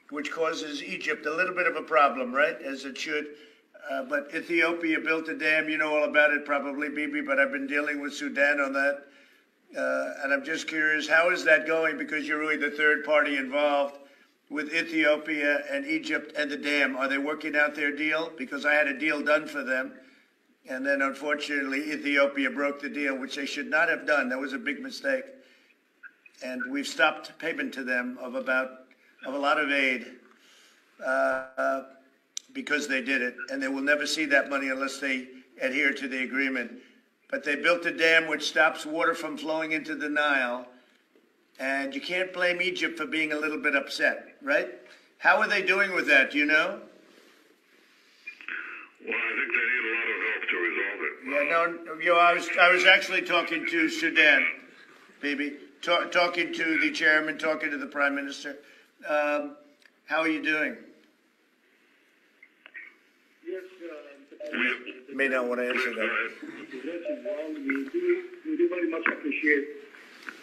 which causes Egypt a little bit of a problem, right, as it should. But Ethiopia built a dam. You know all about it probably, Bibi, but I've been dealing with Sudan on that. And I'm just curious, how is that going? Because you're really the third party involved with Ethiopia and Egypt and the dam. Are they working out their deal? Because I had a deal done for them. And then, unfortunately, Ethiopia broke the deal, which they should not have done. That was a big mistake. And we've stopped payment to them of a lot of aid because they did it. And they will never see that money unless they adhere to the agreement. But they built a dam which stops water from flowing into the Nile. And you can't blame Egypt for being a little bit upset, right? How are they doing with that? Do you know? Well, I think they need a lot of help to resolve it. Yeah, I was actually talking to Sudan, baby, talking to the chairman, talking to the prime minister. How are you doing? Yes, You may not want to answer that. We do very much appreciate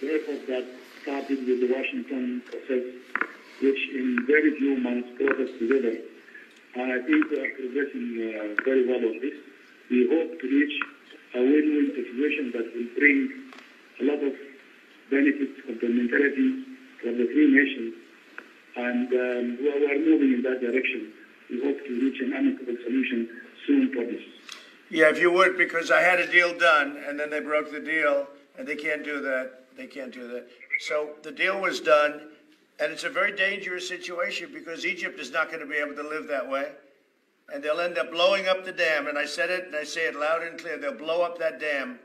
the effort that started with the Washington process, which in very few months brought us together. And I think we are progressing very well on this. We hope to reach a win-win situation that will bring a lot of benefits, complementarity for the three nations. And we are moving in that direction. We hope to reach an amicable solution soon for this. Yeah, if you would, because I had a deal done, and then they broke the deal, and they can't do that. They can't do that. So the deal was done, and it's a very dangerous situation because Egypt is not going to be able to live that way. And they'll end up blowing up the dam. And I said it, and I say it loud and clear. They'll blow up that dam,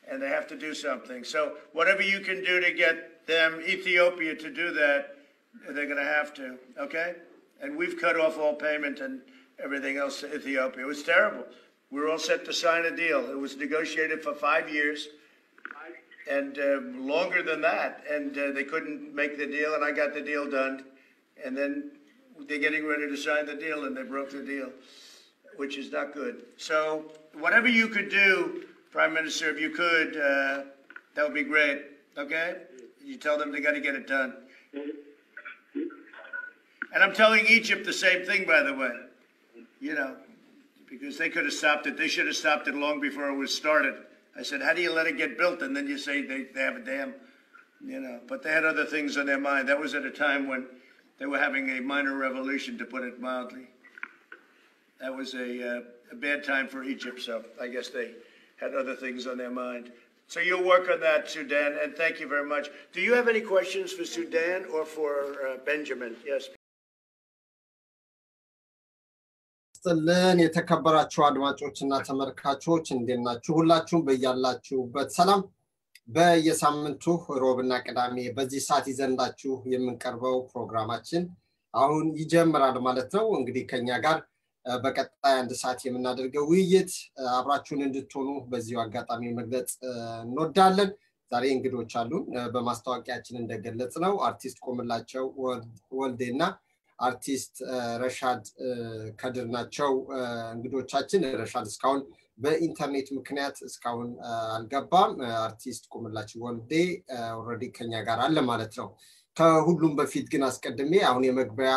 and they have to do something. So whatever you can do to get them, Ethiopia, to do that, they're going to have to, okay? And we've cut off all payment and everything else to Ethiopia. It was terrible. We were all set to sign a deal. It was negotiated for 5 years and longer than that. And they couldn't make the deal, and I got the deal done. And then they're getting ready to sign the deal, and they broke the deal, which is not good. So whatever you could do, Prime Minister, if you could, that would be great, okay? You tell them they got to get it done. And I'm telling Egypt the same thing, by the way, you know, because they could have stopped it. They should have stopped it long before it was started. I said, how do you let it get built? And then you say they have a dam, you know. But they had other things on their mind. That was at a time when they were having a minor revolution, to put it mildly. That was a bad time for Egypt, so I guess they had other things on their mind. So you'll work on that, Sudan, and thank you very much. Do you have any questions for Sudan or for Benjamin? Yes. ለን የተከበራችሁ አድማጮችና ተመልካቾች እንደናችሁ ሁላችሁም በያላችሁበት ሰላም በየሳምንቱ ሮብና ቅዳሜ በዚህ ሰዓት ይዘንዳችሁ የምንቀርበው ፕሮግራማችን አሁን ይጀምራል ማለት ነው። እንግዲህ ከኛ ጋር በቀጣይ አንድ ሰዓት የምናደርገው ውይይት አብራችሁን እንድትሆኑ በዚሁ አጋጣሚ መግለጽ እንወዳለን። ዛሬ እንግዶች አሉን። በማስተዋወቂያችን እንደገለጽነው አርቲስት ቆምላቸው ወልዴና አርቲስት ረሻድ ከድር ናቸው እንግዶቻችን። ረሻድ እስካሁን በኢንተርኔት ምክንያት እስካሁን አልገባም። አርቲስት ቆምላቸው ወልዴ ኦሬዲ ከኛ ጋር አለ ማለት ነው። ከሁሉም በፊት ግን አስቀድሜ አሁን የመግቢያ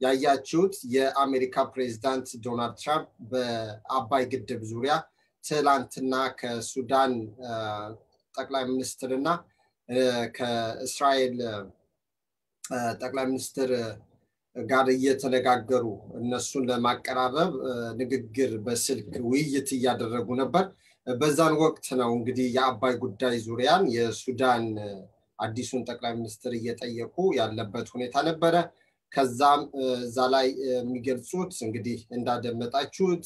ያያችሁት የአሜሪካ ፕሬዝዳንት ዶናልድ ትራምፕ በአባይ ግድብ ዙሪያ ትላንትና ከሱዳን ጠቅላይ ሚኒስትርና ከእስራኤል ጠቅላይ ሚኒስትር ጋር እየተነጋገሩ እነሱን ለማቀራረብ ንግግር በስልክ ውይይት ያደረጉ ነበር። በዛን ወቅት ነው እንግዲህ የአባይ ጉዳይ ዙሪያን የሱዳን አዲሱን ጠቅላይ ሚኒስትር እየጠየቁ ያለበት ሁኔታ ነበረ። ከዛም ዛላይ የሚገልጹት እንግዲህ እንዳደመጣችሁት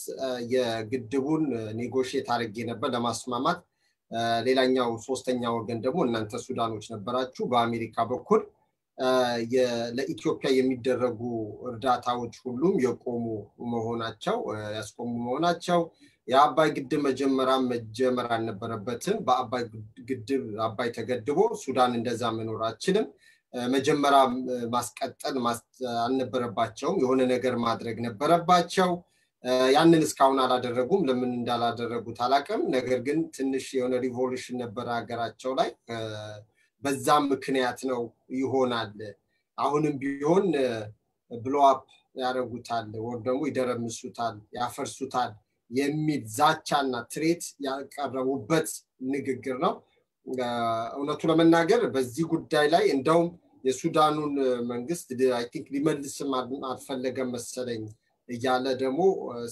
የግድቡን ኔጎሺዬት አድርጌ ነበር ለማስማማት። ሌላኛው ሶስተኛው ወገን ደግሞ እናንተ ሱዳኖች ነበራችሁ በአሜሪካ በኩል ለኢትዮጵያ የሚደረጉ እርዳታዎች ሁሉም የቆሙ መሆናቸው ያስቆሙ መሆናቸው የአባይ ግድብ መጀመር አልነበረበትም። በአባይ ግድብ አባይ ተገድቦ ሱዳን እንደዛ መኖር አትችልም። መጀመሪያ ማስቀጠል አልነበረባቸውም። የሆነ ነገር ማድረግ ነበረባቸው። ያንን እስካሁን አላደረጉም። ለምን እንዳላደረጉት አላቀም። ነገር ግን ትንሽ የሆነ ሪቮሉሽን ነበር ሀገራቸው ላይ። በዛም ምክንያት ነው ይሆናል። አሁንም ቢሆን ብሎ አፕ ያረጉታል ወር ደግሞ ይደረምሱታል ያፈርሱታል የሚል ዛቻና ትሬት ያቀረቡበት ንግግር ነው እውነቱ ለመናገር በዚህ ጉዳይ ላይ እንደውም የሱዳኑን መንግስት አይ ቲንክ ሊመልስም አልፈለገም መሰለኝ እያለ ደግሞ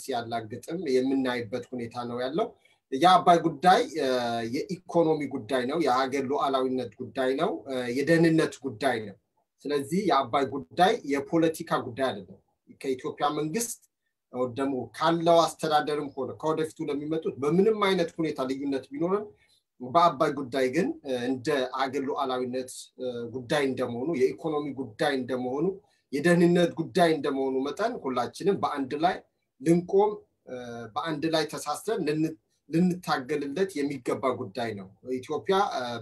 ሲያላግጥም የምናይበት ሁኔታ ነው ያለው የአባይ ጉዳይ የኢኮኖሚ ጉዳይ ነው የሀገር ሉዓላዊነት ጉዳይ ነው የደህንነት ጉዳይ ነው ስለዚህ የአባይ ጉዳይ የፖለቲካ ጉዳይ አይደለም ከኢትዮጵያ መንግስት ደግሞ ካለው አስተዳደርም ሆነ ከወደፊቱ ለሚመጡት በምንም አይነት ሁኔታ ልዩነት ቢኖርም በአባይ ጉዳይ ግን እንደ አገር ሉዓላዊነት ጉዳይ እንደመሆኑ የኢኮኖሚ ጉዳይ እንደመሆኑ የደህንነት ጉዳይ እንደመሆኑ መጠን ሁላችንም በአንድ ላይ ልንቆም በአንድ ላይ ተሳስረን ልንታገልለት የሚገባ ጉዳይ ነው ኢትዮጵያ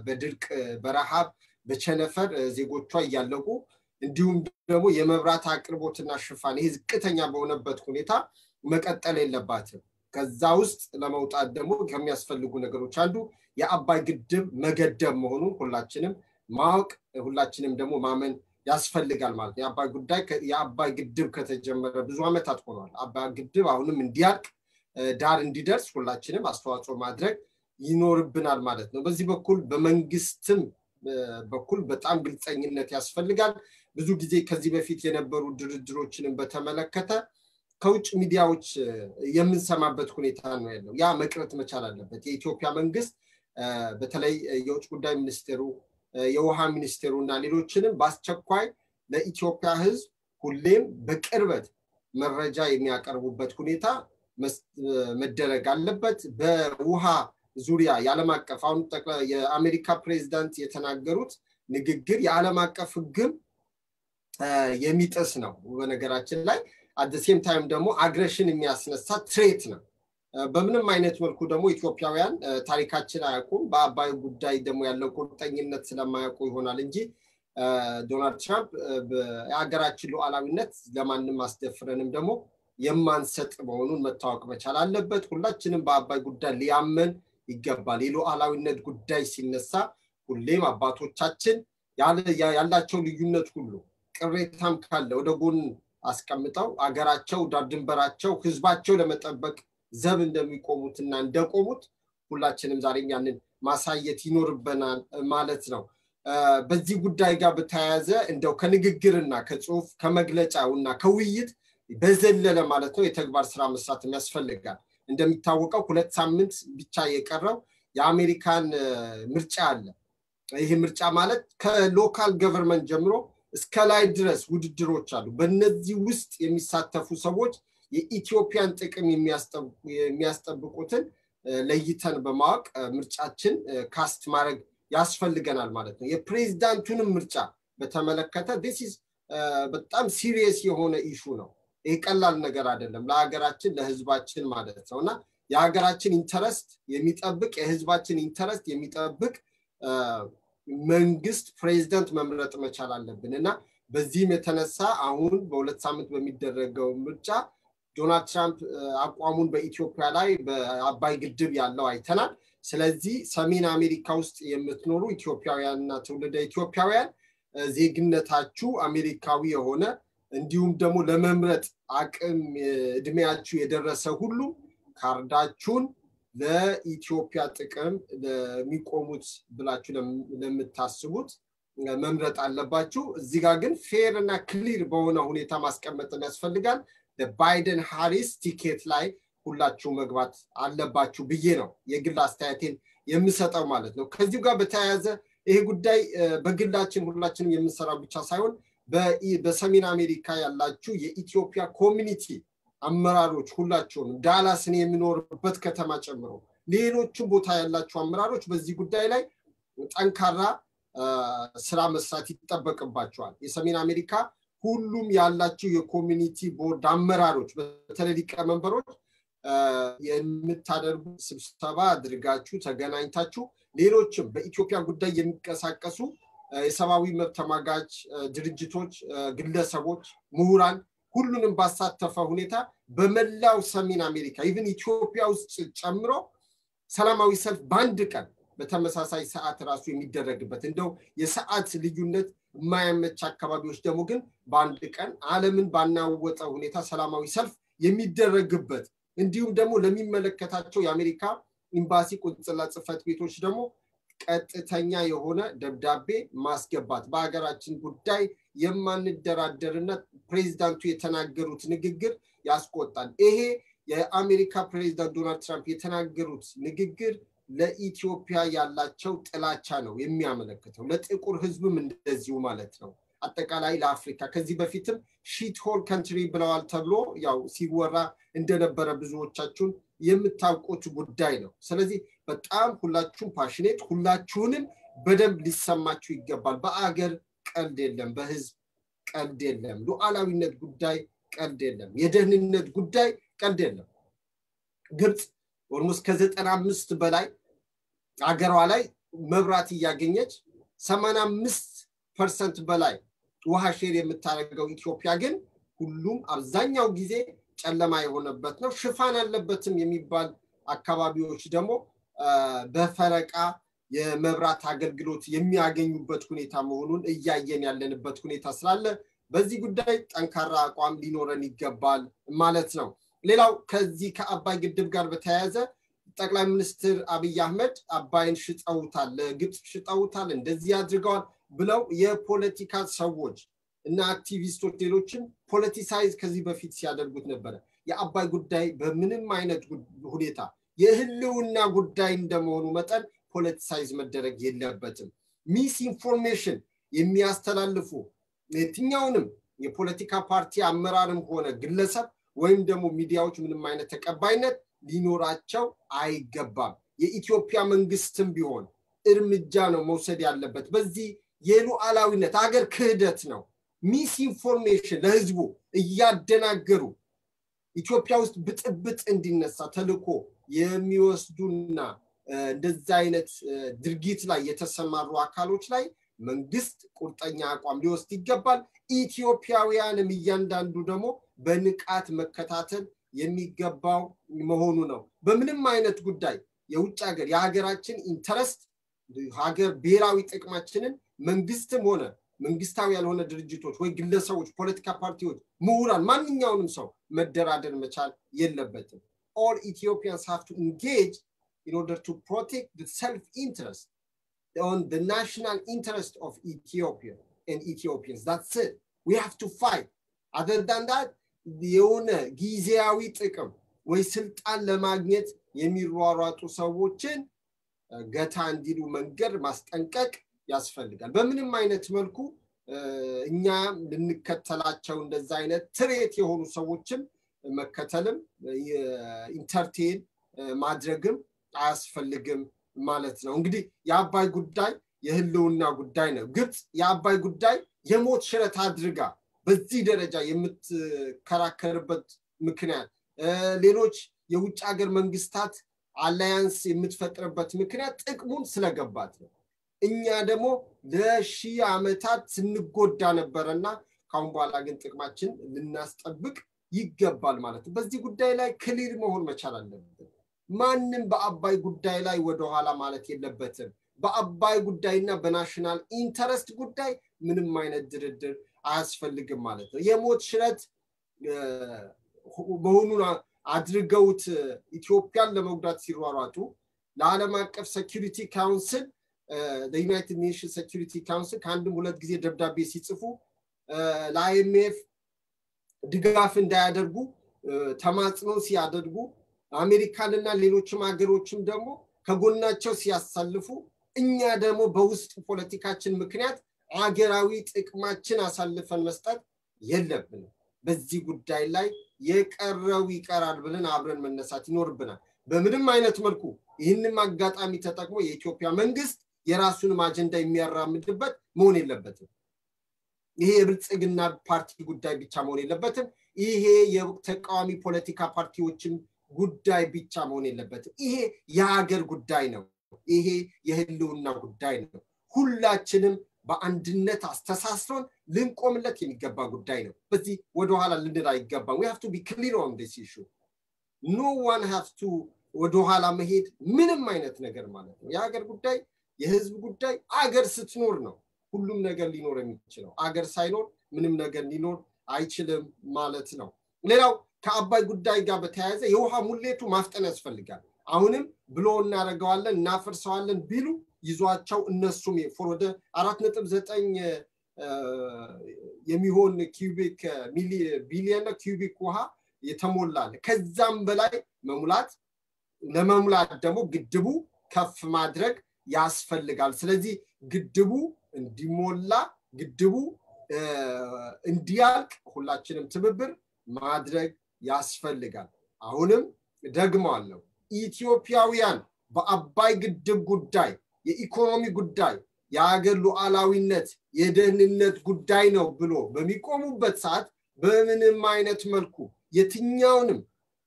በድርቅ በረሃብ በቸነፈር ዜጎቿ ያለቁ እንዲሁም ደግሞ የመብራት አቅርቦትና ሽፋን ይሄ ዝቅተኛ በሆነበት ሁኔታ መቀጠል የለባትም ከዛ ውስጥ ለመውጣት ደግሞ ከሚያስፈልጉ ነገሮች አንዱ የአባይ ግድብ መገደብ መሆኑን ሁላችንም ማወቅ ሁላችንም ደግሞ ማመን ያስፈልጋል ማለት የአባይ ጉዳይ የአባይ ግድብ ከተጀመረ ብዙ አመታት ሆኗል አባይ ግድብ አሁንም እንዲያልቅ ዳር እንዲደርስ ሁላችንም አስተዋጽኦ ማድረግ ይኖርብናል ማለት ነው በዚህ በኩል በመንግስትም በኩል በጣም ግልጸኝነት ያስፈልጋል ብዙ ጊዜ ከዚህ በፊት የነበሩ ድርድሮችንም በተመለከተ ከውጭ ሚዲያዎች የምንሰማበት ሁኔታ ነው ያለው ያ መቅረት መቻል አለበት የኢትዮጵያ መንግስት በተለይ የውጭ ጉዳይ ሚኒስቴሩ የውሃ ሚኒስቴሩና ሌሎችንም በአስቸኳይ ለኢትዮጵያ ህዝብ ሁሌም በቅርበት መረጃ የሚያቀርቡበት ሁኔታ መደረግ አለበት በውሃ ዙሪያ የዓለም አቀፍ አሁን የአሜሪካ ፕሬዝዳንት የተናገሩት ንግግር የዓለም አቀፍ ህግም የሚጥስ ነው በነገራችን ላይ at the same time ደግሞ አግሬሽን የሚያስነሳ ትሬት ነው በምንም አይነት መልኩ ደግሞ ኢትዮጵያውያን ታሪካችን አያውቁም በአባይ ጉዳይ ደግሞ ያለው ቁርጠኝነት ስለማያውቁ ይሆናል እንጂ ዶናልድ ትራምፕ በአገራችን ሉዓላዊነት ለማንም ማስደፍረንም ደግሞ የማንሰጥ መሆኑን መታወቅ መቻል አለበት ሁላችንም በአባይ ጉዳይ ሊያመን ይገባል የሉዓላዊነት ጉዳይ ሲነሳ ሁሌም አባቶቻችን ያላቸው ልዩነት ሁሉ ቅሬታም ካለ ወደ ጎን አስቀምጠው አገራቸው ዳርድንበራቸው ህዝባቸው ለመጠበቅ ዘብ እንደሚቆሙትና እንደቆሙት ሁላችንም ዛሬም ያንን ማሳየት ይኖርበናል ማለት ነው በዚህ ጉዳይ ጋር በተያያዘ እንደው ከንግግርና ከጽሁፍ ከመግለጫውና ከውይይት በዘለለ ማለት ነው የተግባር ስራ መስራት የሚያስፈልጋል እንደሚታወቀው 2 ሳምንት ብቻ የቀረው የአሜሪካን ምርጫ አለ ይሄ ምርጫ ማለት ከሎካል ገቨርንመንት ጀምሮ እስከ ላይ ድረስ ውድድሮች አሉ በእነዚህ ውስጥ የሚሳተፉ ሰዎች የኢትዮጵያን ጥቅም የሚያስጠብቁትን ለይተን በማወቅ ምርጫችን ካስት ማድረግ ያስፈልገናል ማለት ነው የፕሬዝዳንቱንም ምርጫ በተመለከተ this is በጣም ሲሪየስ የሆነ ኢሹ ነው ይሄ ቀላል ነገር አይደለም ለሀገራችን ለህዝባችን ማለት ነውና የሀገራችን ኢንተረስት የሚጠብቅ የህዝባችን ኢንተረስት የሚጠብቅ መንግስት ፕሬዝዳንት መምረጥ መቻል አለብንና በዚህም የተነሳ አሁን በ2 ሳምንት በሚደረገው ምርጫ ዶናልድ ትራምፕ አቋሙን በኢትዮጵያ ላይ በአባይ ግድብ ያለው አይተናል ስለዚህ ሰሜን አሜሪካ ውስጥ የምትኖሩ ኢትዮጵያውያንና ትውልደ ኢትዮጵያውያን ዜግነታችሁ አሜሪካዊ የሆነ እንዲሁም ደግሞ ለመምረጥ አቅም እድሜያችሁ የደረሰ ሁሉ ካርዳችሁን ለኢትዮጵያ ጥቅም ለሚቆሙት ብላችሁ ለምታስቡት መምረጥ አለባችሁ እዚህ ጋር ግን ፌር እና ክሊር በሆነ ሁኔታ ማስቀመጥ ያስፈልጋል ለባይደን ሃሪስ ቲኬት ላይ ሁላችሁ መግባት አለባችሁ ብዬ ነው የግል አስተያየቴን የምሰጠው ማለት ነው ከዚህ ጋር በተያያዘ ይሄ ጉዳይ በግላችን ሁላችንም የምንሰራው ብቻ ሳይሆን በሰሜን አሜሪካ ያላችሁ የኢትዮጵያ ኮሚኒቲ አመራሮች ሁላችሁም ዳላስን የሚኖርበት ከተማ ጨምሮ ሌሎችም ቦታ ያላችሁ አመራሮች በዚህ ጉዳይ ላይ ጠንካራ ስራ መስራት ይተበቅባቸዋል የሰሜን አሜሪካ ሁሉም ያላችሁ የኮሚኒቲ ቦርድ አመራሮች በተለይ ሊቀመንበሮች የምታደርጉ ስብሰባ አድርጋችሁ ተገናኝታችሁ ሌሎችም በኢትዮጵያ ጉዳይ የሚንቀሳቀሱ የሰብአዊ መብት ተሟጋች ድርጅቶች ግለሰቦች ምሁራን ሁሉንም ባሳተፈ ሁኔታ በመላው ሰሜን አሜሪካ ኢቭን ኢትዮጵያ ውስጥ ጨምሮ ሰላማዊ ሰልፍ ባንድ ቀን በተመሳሳይ ሰዓት ራሱ የሚደረግበት እንደው የሰዓት ልዩነት የማያመች አካባቢዎች ደግሞ ግን በአንድ ቀን ዓለምን ባናወጠ ሁኔታ ሰላማዊ ሰልፍ የሚደረግበት እንዲሁም ደግሞ ለሚመለከታቸው የአሜሪካ ኤምባሲ ቁጥጥር ጽፈት ቤቶች ደግሞ ቀጥተኛ የሆነ ደብዳቤ ማስገባት በአገራችን ጉዳይ የማንደራደርና ፕሬዝዳንቱ የተናገሩት ንግግር ያስቆጣል ይሄ የአሜሪካ ፕሬዝዳንት ዶናልድ ትራምፕ የተናገሩት ንግግር ለኢትዮጵያ ያላቸው ጥላቻ ነው የሚያመለክተው ለጥቁር ህዝብም እንደዚሁ ማለት ነው አጠቃላይ ለአፍሪካ ከዚህ በፊትም ሺት ሆል ካንትሪ ብለዋል ተብሎ ያው ሲወራ እንደነበረ ብዙዎቻችሁን የምታውቁት ጉዳይ ነው ስለዚህ በጣም ሁላችሁም ፓሽኔት ሁላችሁንም በደንብ ሊሰማችሁ ይገባል በአገር ቀልድ የለም በህዝብ ቀልድ የለም ሉዓላዊነት ጉዳይ ቀልድ የለም የደህንነት ጉዳይ ቀልድ የለም ግብጽ ኦልሞስት ከ95 በላይ አገሯ ላይ መብራት ያገኘች 85% በላይ ውሃ ሼር የምታረጋው ኢትዮጵያ ግን ሁሉም አብዛኛው ጊዜ ጨለማ የሆነበት ነው ሽፋን አለበትም የሚባል አካባቢዎች ደግሞ በፈረቃ የመብራት አገልግሎት የሚያገኙበት ሁኔታ መሆኑን እያየን ያለንበት ሁኔታ ስላለ በዚህ ጉዳይ ጠንካራ አቋም ሊኖረን ይገባል ማለት ነው ሌላው ከዚህ ከአባይ ግድብ ጋር በተያያዘ ጠቅላይ ሚኒስትር አብይ አህመድ አባይን ሽጠውታል ለግብጽ ሽጠውታል እንደዚህ አድርገዋል ብለው የፖለቲካ ሰዎች እና አክቲቪስቶች ሌሎችን ፖለቲሳይዝ ከዚህ በፊት ሲያደርጉት ነበር የአባይ ጉዳይ በምንም አይነት ሁኔታ የህልውና ጉዳይ እንደመሆኑ መጠን ፖለቲሳይዝ መደረግ የለበትም ሚስ ኢንፎርሜሽን የሚያስተላልፉ የትኛውንም የፖለቲካ ፓርቲ አመራርም ሆነ ግለሰብ ወይም ደግሞ ሚዲያዎች ምንም አይነት ተቀባይነት ሊኖራቸው አይገባም የኢትዮጵያ መንግስትም ቢሆን እርምጃ ነው መውሰድ ያለበት በዚህ የሉዓላዊነት አገር ክህደት ነው ሚስ ኢንፎርሜሽን ለህዝቡ እያደናገሩ ኢትዮጵያ ውስጥ ብጥብጥ እንዲነሳ ተልኮ የሚወስዱና እንደዛ አይነት ድርጊት ላይ የተሰማሩ አካሎች ላይ መንግስት ቁርጠኛ አቋም ሊወስድ ይገባል ኢትዮጵያውያንም እያንዳንዱ ደግሞ በንቃት መከታተል የሚገባው መሆኑ ነው በምንም አይነት ጉዳይ የውጭ ሀገር የሀገራችን ኢንተረስት ሀገር ብሔራዊ ጥቅማችንን መንግስትም ሆነ መንግስታዊ ያልሆነ ድርጅቶች ወይ ግለሰቦች ፖለቲካ ፓርቲዎች ምሁራን ማንኛውንም ሰው መደራደር መቻል የለበትም all Ethiopians have to engage in order to protect the self-interest on the national interest of Ethiopia and Ethiopians that's it we have to fight other than that የሆነ ጊዜያዊ ጥቅም ወይ ስልጣን ለማግኘት የሚሯሯጡ ሰዎችን ገታ እንዲሉ መንገር ማስጠንቀቅ ያስፈልጋል በምንም አይነት መልኩ እኛ ልንከተላቸው እንደዛ አይነት ትሬት የሆኑ ሰዎችን መከተልም ኢንተርቴን ማድረግም አያስፈልግም ማለት ነው እንግዲህ የአባይ ጉዳይ የህልውና ጉዳይ ነው ግብጽ የአባይ ጉዳይ የሞት ሽረት አድርጋ በዚህ ደረጃ የምትከራከርበት ምክንያት ሌሎች የውጭ ሀገር መንግስታት አላያንስ የምትፈጥርበት ምክንያት ጥቅሙን ስለገባት ነው እኛ ደግሞ ለሺህ ዓመታት ስንጎዳ ነበርና ካሁን በኋላ ግን ጥቅማችን ልናስጠብቅ ይገባል ማለት ነው በዚህ ጉዳይ ላይ ክሊር መሆን መቻል አለበት ማንንም በአባይ ጉዳይ ላይ ወደ ኋላ ማለት የለበትም በአባይ ጉዳይና በናሽናል ኢንተረስት ጉዳይ ምንም አይነት ድርድር አያስፈልግም ማለት ነው የሞት ሽረት በሆኑና አድርገውት ኢትዮጵያን ለመጉዳት ሲሯሯጡ ለዓለም አቀፍ ሴኩሪቲ ካውንስል the United Nations Security Council ከአንድም ሁለት ጊዜ ደብዳቤ ሲጽፉ ለአይኤምኤፍ ድጋፍ እንዳያደርጉ ተማጽኖ ሲያደርጉ አሜሪካንና ሌሎችም ሀገሮችም ደግሞ ከጎናቸው ሲያሳልፉ እኛ ደግሞ በውስጥ ፖለቲካችን ምክንያት አገራዊ ጥቅማችን አሳልፈን መስጠት የለብንም በዚህ ጉዳይ ላይ የቀረው ይቀራል ብለን አብረን መነሳት ይኖርብናል በምንም አይነት መልኩ ይህንን አጋጣሚ ተጠቅሞ የኢትዮጵያ መንግስት የራሱን አጀንዳ የሚያራምድበት መሆን የለበትም ይሄ የብልጽግና ፓርቲ ጉዳይ ብቻ መሆን የለበትም ይሄ የተቃዋሚ ፖለቲካ ፓርቲዎችን ጉዳይ ብቻ መሆን የለበትም ይሄ የሀገር ጉዳይ ነው ይሄ የህልውና ጉዳይ ነው ሁላችንም በአንድነት አስተሳስሮን ልንቆምለት የሚገባ ጉዳይ ነው በዚህ ወደ ኋላ ልንል አይገባም we have to be clear on this issue no one has to ወደ ኋላ መሄድ ምንም አይነት ነገር ማለት ነው የሀገር ጉዳይ የህዝብ ጉዳይ አገር ስትኖር ነው ሁሉም ነገር ሊኖር የሚችለው አገር ሳይኖር ምንም ነገር ሊኖር አይችልም ማለት ነው ሌላው ከአባይ ጉዳይ ጋር በተያያዘ የውሃ ሙሌቱ ማፍጠን ያስፈልጋል አሁንም ብሎ እናረጋዋለን እናፈርሰዋለን ቢሉ ይዟቸው እነሱም ወደ 4.9 የሚሆን ኪዩቢክ ቢሊየን ኪዩቢክ ውሃ የተሞላል ከዛም በላይ ለመሙላት ደግሞ ግድቡ ከፍ ማድረግ ያስፈልጋል ስለዚህ ግድቡ እንዲሞላ ግድቡ እንዲያልቅ ሁላችንም ትብብር ማድረግ ያስፈልጋል አሁንም ደግመዋለሁ ኢትዮጵያውያን በአባይ ግድብ ጉዳይ የኢኮኖሚ ጉዳይ የሀገር ሉዓላዊነት የደህንነት ጉዳይ ነው ብሎ በሚቆሙበት ሰዓት በምንም አይነት መልኩ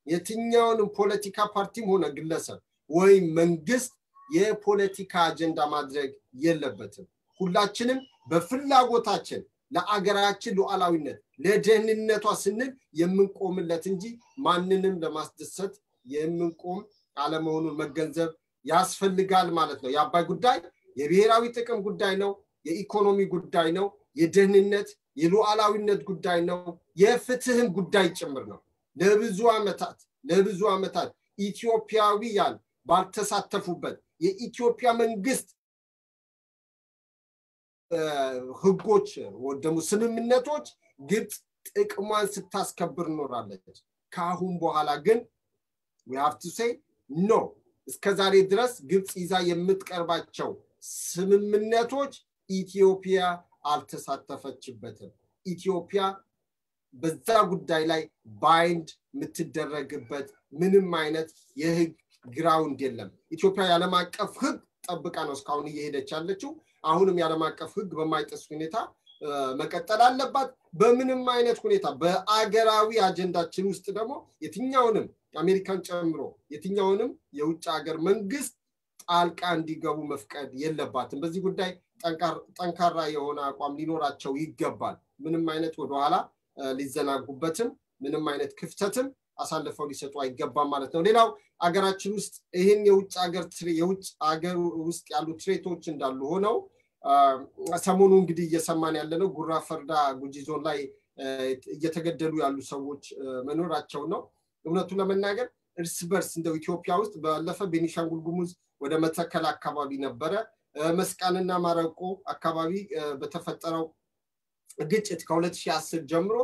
የትኛውንም ፖለቲካ ፓርቲም ሆነ ግለሰብ ወይ መንግስት የፖለቲካ አጀንዳ ማድረግ የለበትም ሁላችንም በፍላጎታችን ለአገራችን ሉዓላዊነት ለደህንነቷ ስንል የምንቆምለት እንጂ ማንንም ለማስደሰት የምንቆም አለመሆኑን መገንዘብ ያስፈልጋል ማለት ነው የአባይ ጉዳይ የብሔራዊ ጥቅም ጉዳይ ነው የኢኮኖሚ ጉዳይ ነው የደህንነት የሉዓላዊነት ጉዳይ ነው የፍትህም ጉዳይ ጭምር ነው ለብዙ አመታት ኢትዮጵያውያን ባልተሳተፉበት የኢትዮጵያ መንግስት ህጎች ወደሙ ስምምነቶች ግብጽ ጥቅሟን ስታስከብር ኖራለች ካሁን በኋላ ግን we have to say no እስከዛሬ ድረስ ግብጽ ይዛ የምትቀርባቸው ስምምነቶች ኢትዮጵያ አልተሳተፈችበትም ኢትዮጵያ በዛ ጉዳይ ላይ ባይንድ የምትደረግበት ምንም አይነት የህግ ግራውንድ የለም ኢትዮጵያ ያለም አቀፍ ህግ ጠብቃ ነው እስካሁን እየሄደች ያለችው አሁንም ያለም አቀፍ ህግ በማይጥስ ሁኔታ መቀጠል አለባት በምንም አይነት ሁኔታ በአገራዊ አጀንዳችን ውስጥ ደግሞ የትኛውንም አሜሪካን ጨምሮ የትኛውንም የውጭ ሀገር መንግስት ጣልቃ እንዲገቡ መፍቀድ የለባትም በዚህ ጉዳይ ጠንካራ የሆነ አቋም ሊኖራቸው ይገባል ምንም አይነት ወደ ኋላ ሊዘናጉበትም ምንም አይነት ክፍተትም አሳልፈው ሊሰጡ አይገባም ማለት ነው ሌላው አገራችን ውስጥ ይሄን የውጭ ሀገር ውስጥ ያሉ ትሬቶች እንዳሉ ሆነው ሰሞኑ እንግዲህ እየሰማን ያለነው ጉራ ፈርዳ ጉጂ ዞን ላይ እየተገደሉ ያሉ ሰዎች መኖራቸው ነው እውነቱን ለመናገር እርስ በርስ እንደው ኢትዮጵያ ውስጥ ባለፈ ቤኒሻንጉል ጉሙዝ ወደ መተከል አካባቢ ነበረ መስቃንና ማረቆ አካባቢ በተፈጠረው ግጭት ከ2010 ጀምሮ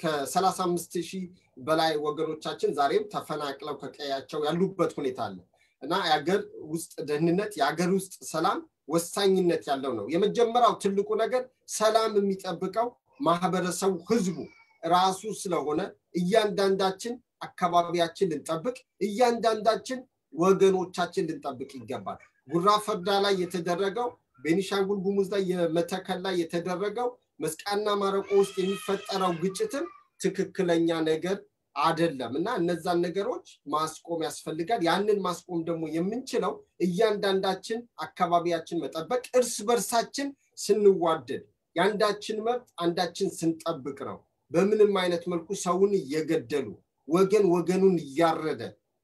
ከ35000 በላይ ወገኖቻችን ዛሬም ተፈናቅለው ከቀያቸው ያሉበት ሁኔታ አለ እና የሀገር ውስጥ ደህንነት የሀገር ውስጥ ሰላም ወሳኝነት ያለው ነው የመጀመሪያው ትልቁ ነገር ሰላም የሚጠብቀው ማህበረሰቡ ህዝቡ ራሱ ስለሆነ እያንዳንዳችን አካባቢያችን ልንጠብቅ እያንዳንዳችን ወገኖቻችን ልንጠብቅ ይገባል ጉራ ፈርዳ ላይ የተደረገው ቤኒሻንጉል ጉሙዝ ላይ የመተከል ላይ የተደረገው መስቃንና ማረቆ ውስጥ የሚፈጠረው ግጭትም ትክክለኛ ነገር አይደለም እና እነዛን ነገሮች ማስቆም ያስፈልጋል ያንን ማስቆም ደግሞ የምንችለው እያንዳንዳችን አካባቢያችን መጠበቅ እርስ በርሳችን ስንዋደድ ያንዳችን መብት አንዳችን ስንጠብቅ ነው በምንም አይነት መልኩ ሰውን እየገደሉ ወገኑን እያረደ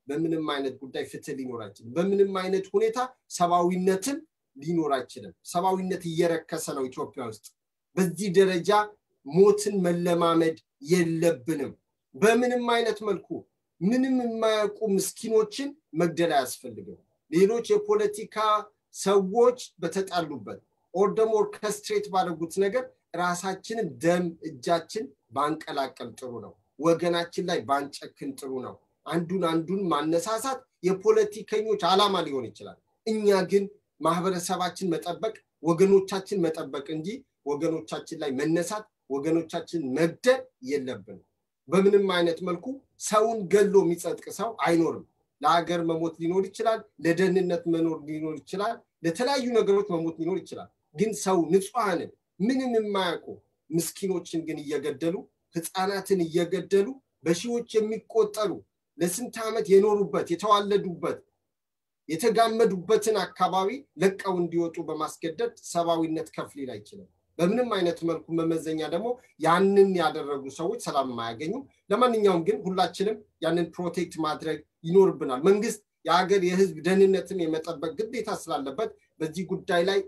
በምንም አይነት ጉዳይ ፍትህ ሊኖር አይችልም በምንም አይነት ሁኔታ ሰባዊነትን ሊኖር አይችልም ሰባዊነት እየረከሰ ነው ኢትዮጵያ ውስጥ በዚህ ደረጃ ሞትን መለማመድ የለብንም በምንም አይነት መልኩ ምንም የማያውቁ ምስኪኖችን መግደል አያስፈልግም ሌሎች የፖለቲካ ሰዎች በተጣሉበት ኦርደም ኦርኬስትሬት ባደረጉት ነገር ራሳችንን ደም እጃችን ባንቀላቀል ጥሩ ነው ወገናችን ላይ ባንጨክን ጥሩ ነው አንዱን ማነሳሳት የፖለቲከኞች ዓላማ ሊሆን ይችላል እኛ ግን ማህበረሰባችን መጠበቅ ወገኖቻችን መጠበቅ እንጂ ወገኖቻችን ላይ መነሳት ወገኖቻችን መግደል የለብንም በምንም አይነት መልኩ ሰውን ገሎ የሚጸድቅ ሰው አይኖርም ለሀገር መሞት ሊኖር ይችላል ለደህንነት መኖር ሊኖር ይችላል ለተለያዩ ነገሮች መሞት ሊኖር ይችላል ግን ሰው ንጹሃንን ምንም የማያውቁ ምስኪኖችን ግን እየገደሉ ህፃናትን እየገደሉ በሺዎች የሚቆጠሩ ለስንት ዓመት የኖሩበት የተዋለዱበት የተጋመዱበትን አካባቢ ለቀው እንዲወጡ በማስገደድ ሰባዊነት ከፍሊል አይችልም በምንም አይነት መልኩ መመዘኛ ደግሞ ያንን ያደረጉ ሰዎች ሰላም ማያገኙ ለማንኛውም ግን ሁላችንም ያንን ፕሮቴክት ማድረግ ይኖርብናል መንግስት የሀገር የህዝብ ደህንነትን የመጠበቅ ግዴታ ስላለበት በዚህ ጉዳይ ላይ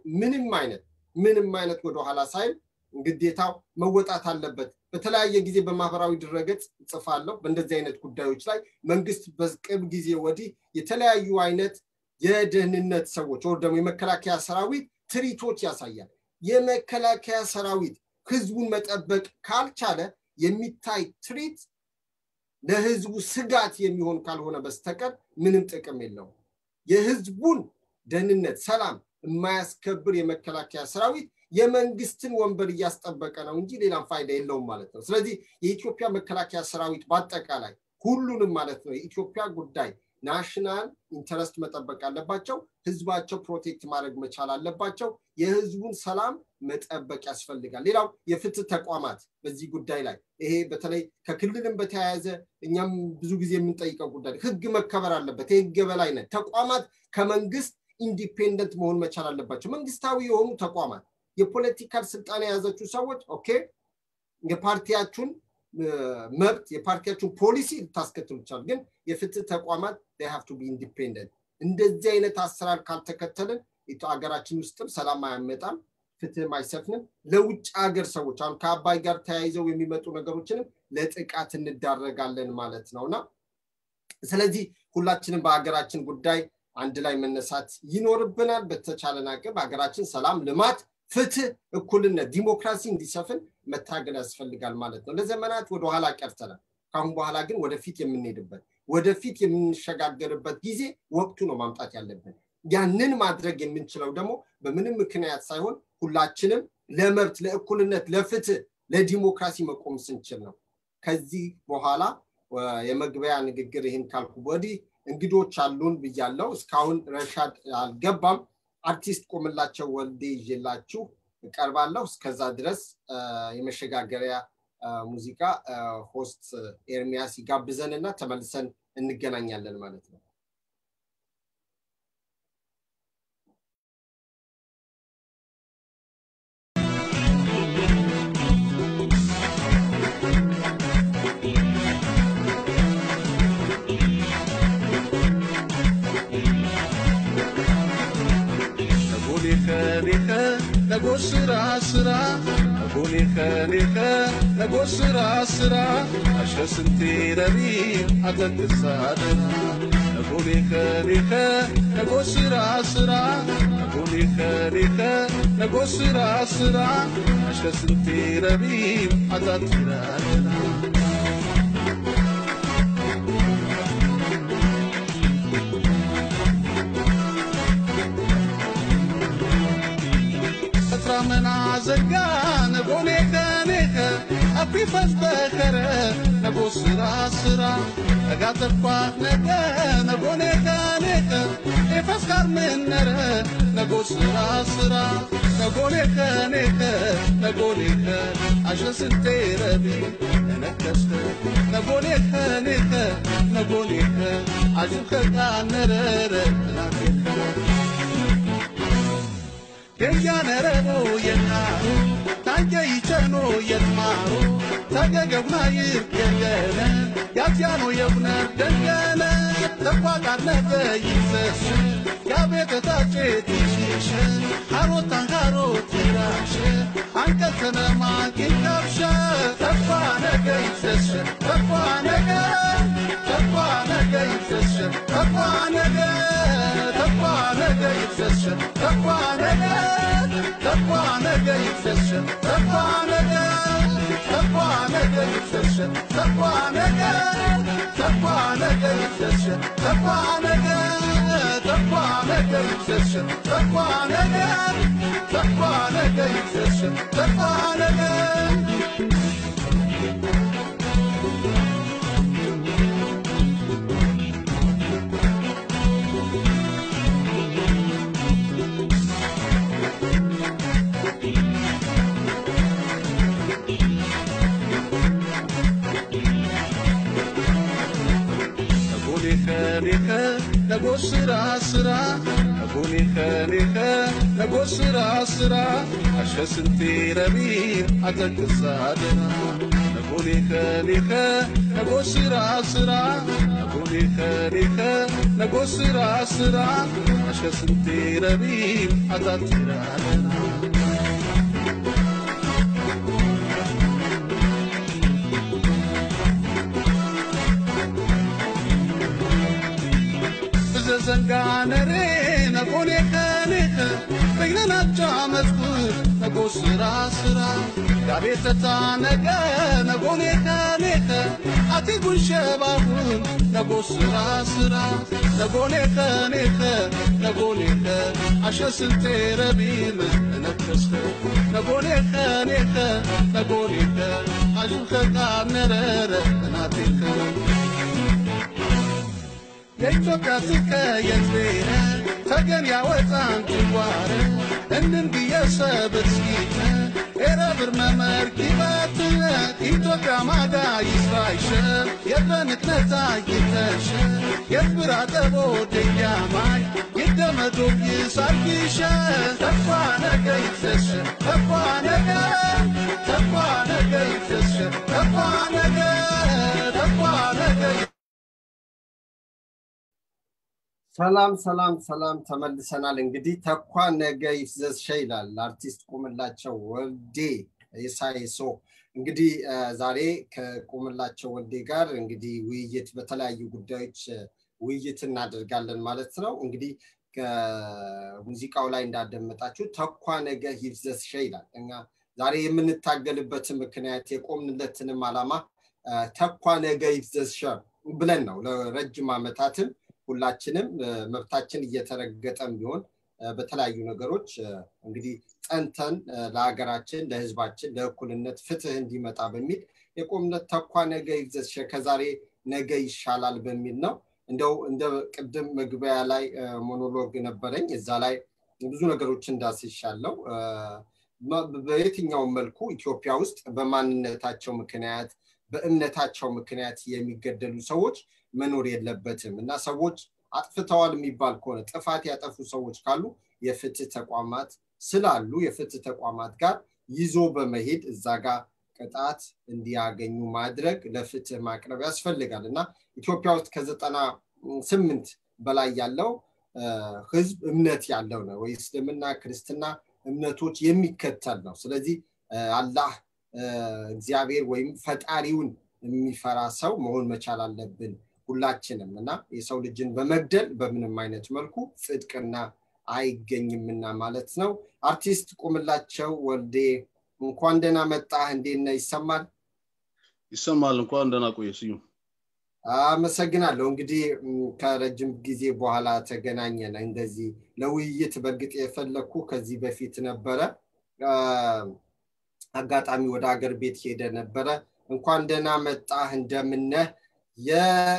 ምንም አይነት ወደ ኋላ ሳይል ግዴታው መወጣት አለበት በተለያየ ጊዜ በማህበራዊ ድረገጽ ጽፋለሁ በእንደዚህ አይነት ጉዳዮች ላይ መንግስት በቅርብ ጊዜ ወዲህ የተለያዩ አይነት የደህንነት ሰዎች ወደ የመከላከያ ሰራዊት ትሪቶች ያሳያል የመከላከያ ሰራዊት ህዝቡን መጠበቅ ካልቻለ የሚታይ ትሪት ለህዝቡ ስጋት የሚሆን ካልሆነ በስተቀር ምንም ጥቅም የለውም የህዝቡን ደህንነት ሰላም የማያስከብር የመከላከያ ሰራዊት የመንግስትን ወንበር ያስጠበቀ ነው እንጂ ሌላ ፋይዳ የለውም ማለት ነው ስለዚህ የኢትዮጵያ መከላከያ ሰራዊት በአጠቃላይ ሁሉንም ማለት ነው የኢትዮጵያ ጉዳይ ናሽናል ኢንተረስት መጠበቅ አለባቸው ህዝባቸው ፕሮቴክት ማድረግ መቻል አለባቸው የህዝቡን ሰላም መጠበቅ ያስፈልጋል ሌላው የፍትህ ተቋማት በዚህ ጉዳይ ላይ ይሄ በተለይ ከክልልም በተያያዘ እኛም ብዙ ጊዜ የምንጠይቀው ጉዳይ ህግ መከበር አለበት ህግ በላይነት ተቋማት ከመንግስት ኢንዲፔንደንት መሆን መቻል አለባቸው መንግስታዊ የሆኑ ተቋማት የፖለቲካል ስልጣን ያዘቹ ሰዎች ኦኬ የፓርቲያችሁን መብት የፓርቲያችሁን ፖሊሲ ታስከትሉ ይችላል ግን የፍትህ ተቋማት they have to be independent እንደዚህ አይነት አሰራር ካልተከተልን አገራችን ውስጥም ሰላም አያመጣም ፍትህ አይሰፍንም ለውጭ ሀገር ሰዎች አሁን ከአባይ ጋር ተያይዘው የሚመጡ ነገሮችንም ለጥቃት እንዳረጋለን ማለት ነውና ስለዚህ ሁላችንም በአገራችን ጉዳይ አንድ ላይ መነሳት ይኖርብናል በተቻለን አቅም በአገራችን ሰላም ልማት ፍትህ እኩልነት ዲሞክራሲ እንዲሰፍን መታገል ያስፈልጋል ማለት ነው ለዘመናት ወደ ኋላ ቀርተናል ካሁን በኋላ ግን ወደፊት የምንሄድበት ወደፊት የምንሸጋገርበት ጊዜ ወቅቱ ነው ማምጣት ያለብን ያንን ማድረግ የምንችለው ደግሞ በምንም ምክንያት ሳይሆን ሁላችንም ለመብት ለእኩልነት ለፍትህ ለዲሞክራሲ መቆም ስንችል ነው ከዚህ በኋላ የመግቢያ ንግግር ይሄን ካልኩ ወዲህ እንግዶች አሉን ብያለሁ እስካሁን ረሻድ አልገባም አርቲስት ቆምላቸው ወልዴ ይዤላችሁ እቀርባለሁ እስከዛ ድረስ የመሸጋገሪያ ሙዚቃ ሆስት ኤርሚያስ ይጋብዘንና ተመልሰን እንገናኛለን ማለት ነው نگوشرا سرا نگونی خلیخه نگوشرا سرا اشکسنتی روی عدد سادنا نگونی خلیخه نگوشرا سرا نگونی خلیخه نگوشرا سرا اشکسنتی روی عدد سادنا من عزقان نقولي خانيخة أبي فزبخرة نقول سرا سرا أقاطر فاخنة نقولي خانيخة إفسخر من نرى نقول سرا سرا نقولي خانيخة نقولي خان عشان سنتي ربي أنا كسر نقولي خانيخة نقولي خان عشان خلقان نرى Yanarano yanaru, tanya ichano yanmaru, tanya gavna yirkene, yatyano yavna dengene, tapagarne ve yizeshe, yabete tache tishishe, harotan harotirashe, ankatana magikapshe, tapane geizeshe, tapane geizeshe, tapane geizeshe, tapane tapane geizeshe, tapane geizeshe, tapane geizeshe, tapane geizeshe, tapane geizeshe, tapane نقول سرا سرا نقولي خليخة نقول سرا سرا عشان سنتي ربيع عدد الصادنا نقولي خليخة نقول سرا سرا نقول خليخة نقول سرا سرا عشا سنتي ربيب عطاتيرا لنا زنقان رينا قولي خليخة بيننا جامتكوت نقول سرا سرا قابيت تانقا نقولي خليخة عتيقون شبابون نقول سرا سرا نقولي خليخة نقولي خليخة عشا سنتي ربيم نكسخة نقولي خليخة نقولي خليخة عجل خلقا نرارة ناتيخة يتوكاتك يتبيها تقن يا وطن تبواره اندن بيا سابت سكيتا إرابر مماركباتنا يتوكا مادا يسرايشا يبنك نتاك يتاشا يتبرا دبو دياماي يدمدوك يساركيشا تفانك يتسشا تفانك يتسشا تفانك ሰላም ተመልሰናል። እንግዲህ ተኳ ነገ ይፍዘዝ ሸይላል አርቲስት ቁምላቸው ወልዴ የሳይሶ እንግዲህ ዛሬ ከቁምላቸው ወልዴ ጋር እንግዲህ ውይይት በተለያዩ ጉዳዮች ውይይት እናደርጋለን ማለት ነው። እንግዲህ ከሙዚቃው ላይ እንዳደመጣችሁ ተኳ ነገ ይፍዘዝ ሸይላል እና ዛሬ የምንታገልበት ምክንያት የቆምንለትንም ዓላማ ተኳ ነገ ይፍዘዝ ሸ ብለን ነው። ለረጅም ዓመታትን ሁላችንም መብታችን እየተረገጠም ቢሆን በተለያዩ ነገሮች እንግዲህ ጸንተን ለሀገራችን ለህዝባችን ለእኩልነት ፍትህ እንዲመጣ በሚል የቆምነት ተኳ ነገ ይፍዘዝ ከዛሬ ነገ ይሻላል በሚል ነው። እንደው እንደ ቅድም መግቢያ ላይ ሞኖሎግ ነበረኝ እዛ ላይ ብዙ ነገሮች እንዳስይሻለው በየትኛው መልኩ ኢትዮጵያ ውስጥ በማንነታቸው ምክንያት በእምነታቸው ምክንያት የሚገደሉ ሰዎች መኖር የለበትም እና ሰዎች አጥፍተዋል የሚባል ከሆነ ጥፋት ያጠፉ ሰዎች ካሉ የፍትህ ተቋማት ስላሉ የፍትህ ተቋማት ጋር ይዞ በመሄድ እዛ ጋር ቅጣት እንዲያገኙ ማድረግ ለፍትህ ማቅረብ ያስፈልጋልና ኢትዮጵያ ውስጥ ከ98 በላይ ያለው ህዝብ እምነት ያለው ነው ወይ እስልምና ክርስትና እምነቶች የሚከተል ነው። ስለዚህ አላህ እግዚአብሔር ወይም ፈጣሪውን የሚፈራ ሰው መሆን መቻል አለብን ሁላችንም እና የሰው ልጅን በመግደል በምንም አይነት መልኩ ጽድቅና አይገኝምና ማለት ነው። አርቲስት ቁምላቸው ወልዴ እንኳን ደህና መጣህ። እንዴት ነህ? ይሰማል? እንኳን ደህና ቆየስዩ። አመሰግናለሁ። እንግዲህ ከረጅም ጊዜ በኋላ ተገናኘን እንደዚህ ለውይይት በርግጥ የፈለኩ ከዚህ በፊት ነበረ አጋጣሚ ወደ ሀገር ቤት ሄደ ነበረ። እንኳን ደህና መጣህ እንደምነህ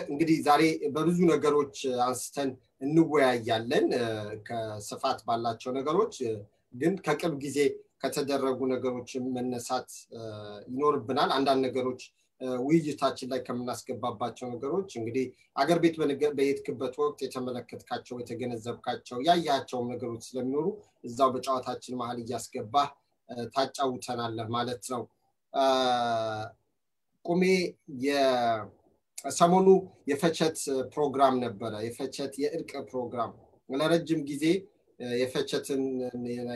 እንግዲህ ዛሬ በብዙ ነገሮች አንስተን እንወያያለን ከስፋት ባላቸው ነገሮች ግን ከቅርብ ጊዜ ከተደረጉ ነገሮች መነሳት ይኖርብናል። አንዳንድ ነገሮች ውይይታችን ላይ ከምናስገባባቸው ነገሮች እንግዲህ አገር ቤት በየትክበት ወቅት የተመለከትካቸው የተገነዘብካቸው ያያቸው ነገሮች ስለሚኖሩ እዛው በጫዋታችን መሃል እያስገባ ታጫውተናለህ ማለት ነው። ቁሜ የሰሞኑ የፈቸት ፕሮግራም ነበረ የፈቸት የእርቅ ፕሮግራም ለረጅም ጊዜ የፈቸትን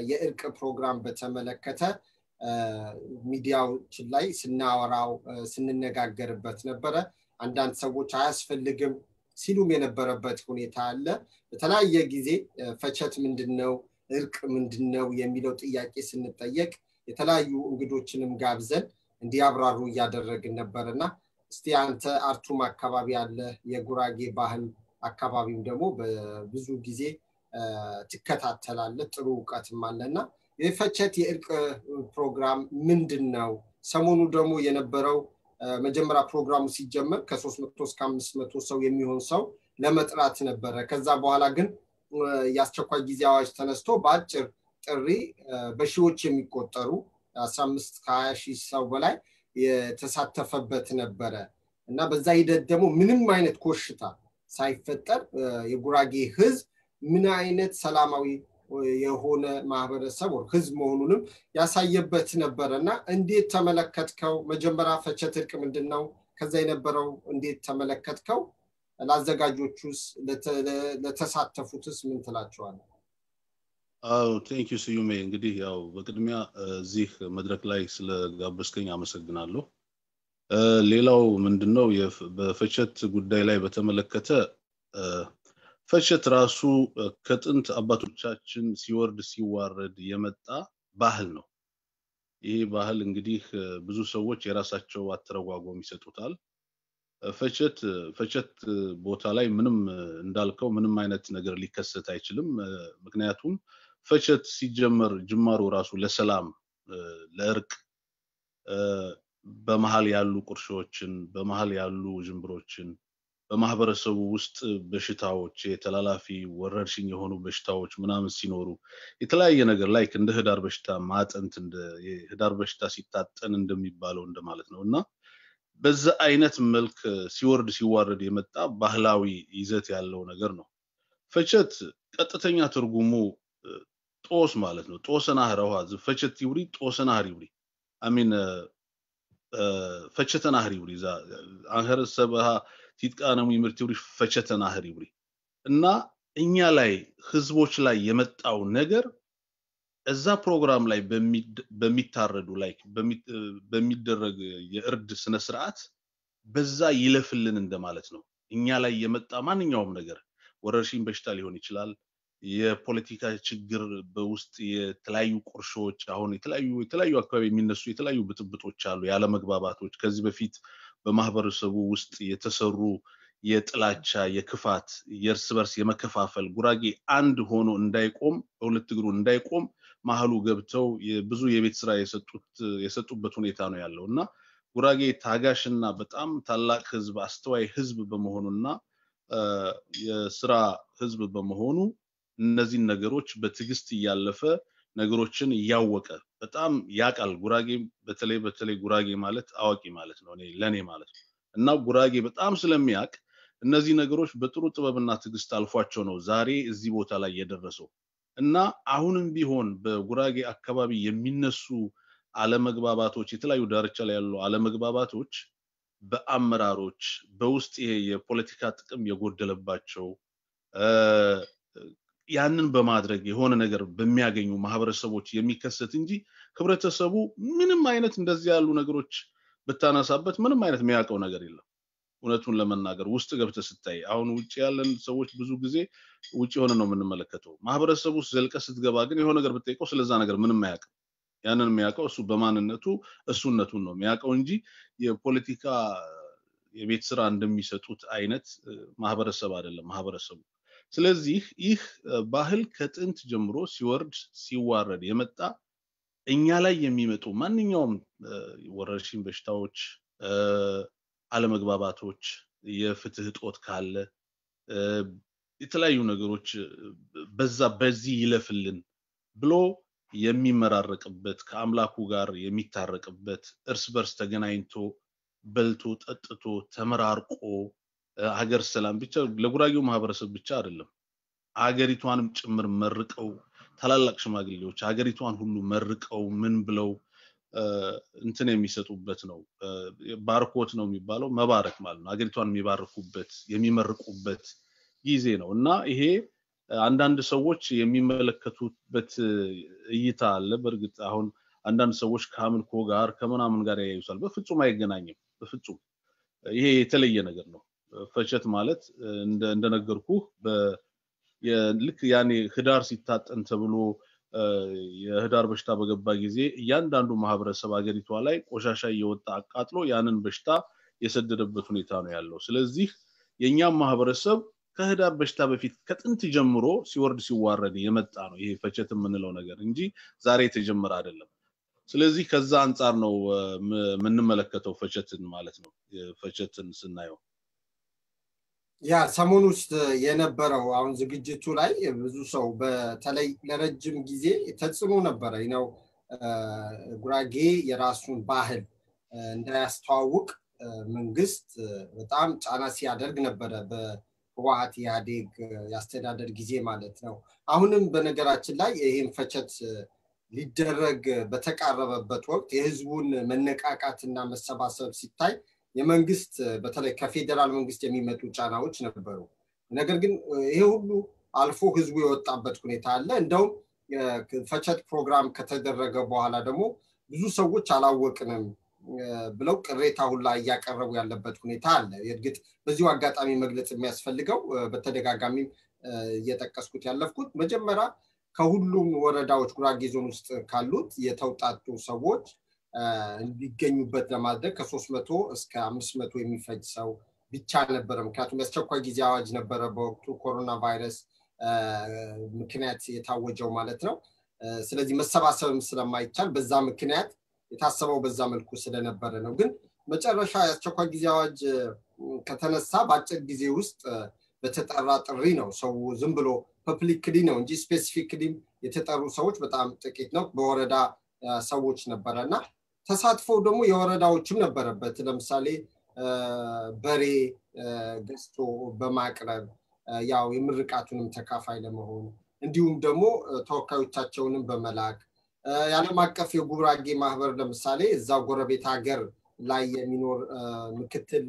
የእርቅ ፕሮግራም በተመለከተ ሚዲያዎች ላይ ስናወራው ስንነጋገርበት ነበረ። አንዳንድ ሰዎች አያስፈልግም ሲሉም የነበረበት ሁኔታ አለ። በተለያየ ጊዜ ፈቸት ምንድነው እርቅ ምንድነው የሚለው ጥያቄ ስንጠየቅ የተለያዩ እንግዶችንም ጋብዘን እንዲያብራሩ ያደረግን ነበርና እስቲ አንተ አርቱም አካባቢ ያለ የጉራጌ ባህል አካባቢም ደግሞ በብዙ ጊዜ ትከታተላለህ ጥሩ ዕውቀትም አለና የፈቸት የእርቅ ፕሮግራም ምንድነው? ሰሞኑ ደግሞ የነበረው መጀመሪያ ፕሮግራሙ ሲጀመር ከ300 እስከ 500 ሰው የሚሆን ሰው ለመጥራት ነበረ። ከዛ በኋላ ግን ያስቸኳይ ጊዜ አዋጅ ተነስቶ በአጭር ጥሪ በሺዎች የሚቆጠሩ 15 ከ20 ሺህ ሰው በላይ የተሳተፈበት ነበረ እና በዛ ሂደት ደግሞ ምንም አይነት ኮሽታ ሳይፈጠር የጉራጌ ህዝብ ምን አይነት ሰላማዊ የሆነ ማህበረሰብ ወር ህዝብ መሆኑንም ያሳየበት ነበርና እንዴት ተመለከትከው? መጀመሪያ ፈቸት እርቅ ምንድነው? ከዛ የነበረው እንዴት ተመለከትከው? ላዘጋጆቹስ ለተሳተፉትስ ምን ትላቸዋለህ? ቴንክ ዩ ስዩሜ እንግዲህ ያው በቅድሚያ እዚህ መድረክ ላይ ስለጋበዝከኝ አመሰግናለሁ። ሌላው ምንድነው በፈቸት ጉዳይ ላይ በተመለከተ ፈቸት ራሱ ከጥንት አባቶቻችን ሲወርድ ሲዋረድ የመጣ ባህል ነው። ይሄ ባህል እንግዲህ ብዙ ሰዎች የራሳቸው አተረጓጎም ይሰጡታል። ፈቸት ቦታ ላይ ምንም እንዳልከው ምንም አይነት ነገር ሊከሰት አይችልም። ምክንያቱም ፈቸት ሲጀመር ጅማሩ ራሱ ለሰላም ለእርቅ በመሃል ያሉ ቁርሾችን በመሃል ያሉ ጅምብሮችን በማህበረሰቡ ውስጥ በሽታዎች የተላላፊ ወረርሽኝ የሆኑ በሽታዎች ምናምን ሲኖሩ የተለያየ ነገር ላይክ እንደ ህዳር በሽታ ማጠንት እንደ ህዳር በሽታ ሲታጠን እንደሚባለው እንደማለት ነውና በዛ አይነት መልክ ሲወርድ ሲዋረድ የመጣ ባህላዊ ይዘት ያለው ነገር ነው። ፈቸት ቀጥተኛ ትርጉሙ ጦስ ማለት ነው። ጦሰና ህረዋዝ ፈቸት ይውሪ ጦሰና ህሪውሪ አሚን ፈቸተና ህሪውሪ ዛ አንኸር ሰበሃ ሲጥቃነሙ ይምርቲውሪ ፈቸተና ህሪውሪ እና እኛ ላይ ህዝቦች ላይ የመጣው ነገር እዛ ፕሮግራም ላይ በሚታረዱ ላይክ በሚደረግ የእርድ ስነ ስርዓት በዛ ይለፍልን እንደማለት ነው። እኛ ላይ የመጣ ማንኛውም ነገር ወረርሽኝ በሽታ ሊሆን ይችላል። የፖለቲካ ችግር በውስጥ የተለያዩ ቁርሾች አሁን የተለያዩ አካባቢ የሚነሱ የተለያዩ ብጥብጦች አሉ ያለ መግባባቶች ከዚህ በፊት በማህበረሰቡ ውስጥ የተሰሩ የጥላቻ የክፋት የእርስ በርስ የመከፋፈል ጉራጌ አንድ ሆኖ እንዳይቆም በሁለት እግሩ እንዳይቆም ማህሉ ገብተው ብዙ የቤት ስራ የሰጡበት ሁኔታ ነው ያለውና ጉራጌ ታጋሽና በጣም ታላቅ ህዝብ አስተዋይ ህዝብ በመሆኑና የስራ ህዝብ በመሆኑ እነዚህ ነገሮች በትግስት ያለፈ ነገሮችን ያወቀ በጣም ያቃል ጉራጌ በተለይ ጉራጌ ማለት አዋቂ ማለት ነው ለኔ ማለት ነው እና ጉራጌ በጣም ስለሚያቅ እነዚህ ነገሮች በጥሩ ጥበብና ትግስት አልፏቸው ነው ዛሬ እዚህ ቦታ ላይ የደረሰው እና አሁንም ቢሆን በጉራጌ አካባቢ የሚነሱ አለመግባባቶች የተለያዩ ዳርቻ ላይ ያሉ አለመግባባቶች በአመራሮች በውስጥ ይሄ የፖለቲካ ጥቅም የጎደለባቸው ያንን በማድረግ የሆነ ነገር በሚያገኙ ማህበረሰቦች የሚከሰት እንጂ ህብረተሰቡ ምንም አይነት እንደዚህ ያሉ ነገሮች በታናሳበት ምንም አይነት የሚያውቀው ነገር የለም። እውነቱን ለመናገር ውስጥ ገብተ ስታይ አሁን ውጪ ያለን ሰዎች ብዙ ጊዜ ውጪ ሆነ ነው የምንመለከተው። ማህበረሰቡ ዘልቀ ስትገባ ግን የሆነ ነገር ብትጠይቀው ስለዛ ነገር ምንም አያውቅም። ያንን የሚያውቀው እሱ በማንነቱ እሱነቱን ነው የሚያውቀው እንጂ የፖለቲካ የቤት ስራ እንደሚሰጡት አይነት ማህበረሰብ አይደለም ማህበረሰቡ። ስለዚህ ይህ ባህል ከጥንት ጀምሮ ሲወርድ ሲዋረድ የመጣ እኛ ላይ የሚመጡ ማንኛውም ወረርሽኝ በሽታዎች አለመግባባቶች የፍትህ ጦት ካለ የተለያዩ ነገሮች በዚህ ይለፍልን ብሎ የሚመራረቅበት ከአምላኩ ጋር የሚታረቅበት እርስ በርስ ተገናኝቶ በልቶ ጠጥቶ ተመራርቆ ሀገር ሰላም ብቻ ለጉራጌው ማህበረሰብ ብቻ አይደለም ሀገሪቷንም ጭምር መርቀው ታላላቅ ሽማግሌዎች ሀገሪቷን ሁሉ መርቀው ምን ብለው እንትን የሚሰጡበት ነው ባርኮት ነው የሚባለው መባረክ ማለት ነው ሀገሪቷን የሚባርኩበት የሚመርቁበት ጊዜ ነው እና ይሄ አንዳንድ ሰዎች የሚመለከቱበት እይታ አለ በርግጥ አሁን አንዳንድ ሰዎች ከአምልኮ ጋር ከመናምን ጋር ያዩታል በፍጹም አይገናኝም በፍጹም ይሄ የተለየ ነገር ነው ፈቸት ማለት እንደነገርኩ ልክ ያኔ ህዳር ሲታጠን ተብሎ የህዳር በሽታ በገባ ጊዜ እያንዳንዱ ማህበረሰብ ሀገሪቷ ላይ ቆሻሻ እየወጣ አቃጥሎ ያንን በሽታ የሰደደበት ሁኔታ ነው ያለው ስለዚህ የኛም ማህበረሰብ ከህዳር በሽታ በፊት ከጥንት ጀምሮ ሲወርድ ሲዋረድ የመጣ ነው ይሄ ፈቸት የምንለው ነገር እንጂ ዛሬ የተጀመረ አይደለም ስለዚህ ከዛ አንፃር ነው ምንመለከተው ፈቸትን ማለት ነው ፈቸትን ስናየው ያ ሰሞኑ ውስጥ የነበረው አሁን ዝግጅቱ ላይ ብዙ ሰው በተለይ ለረጅም ጊዜ ተጽዕኖ ነበር ነው ጉራጌ የራሱን ባህል እንዳያስተዋውቅ መንግስት በጣም ጫና ሲያደርግ ነበር በህወሓት ኢህአዴግ ያስተዳደር ጊዜ ማለት ነው አሁንም በነገራችን ላይ ይሄን ፈቸት ሊደረግ በተቃረበበት ወቅት የህዝቡን መነቃቃትና መሰባሰብ ሲታይ የመንግስት በተለይ ከፌደራል መንግስት የሚመጡ ጫናዎች ነበሩ ነገር ግን ይሄ ሁሉ አልፎ ህዝቡ የወጣበት ሁኔታ አለ እንደው ፈቸት ፕሮግራም ከተደረገ በኋላ ደግሞ ብዙ ሰዎች አላወቅንም ብለው ቅሬታ ሁላ ያቀርቡ ያለበት ሁኔታ አለ የግድ በዚሁ አጋጣሚ መግለጽ የሚያስፈልገው በተደጋጋሚ እየተጠቀስኩት ያለፍኩት መጀመሪያ ከሁሉም ወረዳዎች ጉራጌ ዞን ውስጥ ካሉት የተውጣጡ ሰዎች እንዲገኙበት ለማድረግ ከ300 እስከ 500 የሚፈጅ ሰው ብቻ ነበር ምክንያቱም ያስቸኳይ ጊዜ አዋጅ ነበር በወቅቱ ኮሮና ቫይረስ ምክንያት የታወጀው ማለት ነው ስለዚህ መሰባሰብም ስለማይቻል በዛ ምክንያት የታሰበው በዛ መልኩ ስለነበረ ነው ግን መጨረሻ ያስቸኳይ ጊዜ አዋጅ ከተነሳ በአጭር ጊዜ ውስጥ በተጠራ ጥሪ ነው ሰው ዝም ብሎ ፐብሊክሊ ነው እንጂ ስፔሲፊክሊ የተጠሩ ሰዎች በጣም ጥቂት ነው በወረዳ ሰዎች ነበርና ተሳትፎ ደግሞ የወረዳዎችም ነበረበት ለምሳሌ በሬ ገስቶ በማቅረብ ያው የምርቃቱንም ተካፋይ ለመሆን እንዲሁም ደግሞ ተወካዮቻቸውንም በመላክ ያለም አቀፍ የጉራጌ ማህበር ለምሳሌ እዛው ጎረቤት ሀገር ላይ የሚኖር ምክትል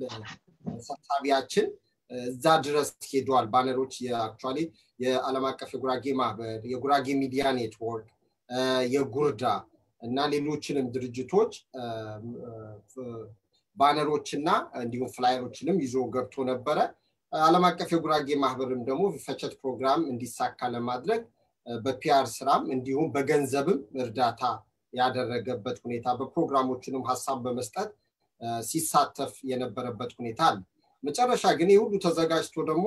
ሰብሳቢያችን እዛ ድረስ ሄዷል ባነሮች የአክቹአሊ የዓለም አቀፍ የጉራጌ ማህበር የጉራጌ ሚዲያ ኔትወርክ የጉርዳ እና ሌሎችንም ድርጅቶች ባነሮችና እንዲሁም ፍላየሮችንም ይዞ ገብቶ ነበር ዓለም አቀፍ የጉራጌ ማህበርም ደግሞ ፈቸት ፕሮግራም እንዲሳካ ለማድረግ በፒአር ስራም እንዲሁም በገንዘብም እርዳታ ያደረገበት ሁኔታ በፕሮግራሞችንም ሐሳብ በመስጠት ሲሳተፍ የነበረበት ሁኔታ አለ መጨረሻ ግን ይሁሉ ተዘጋጅቶ ደግሞ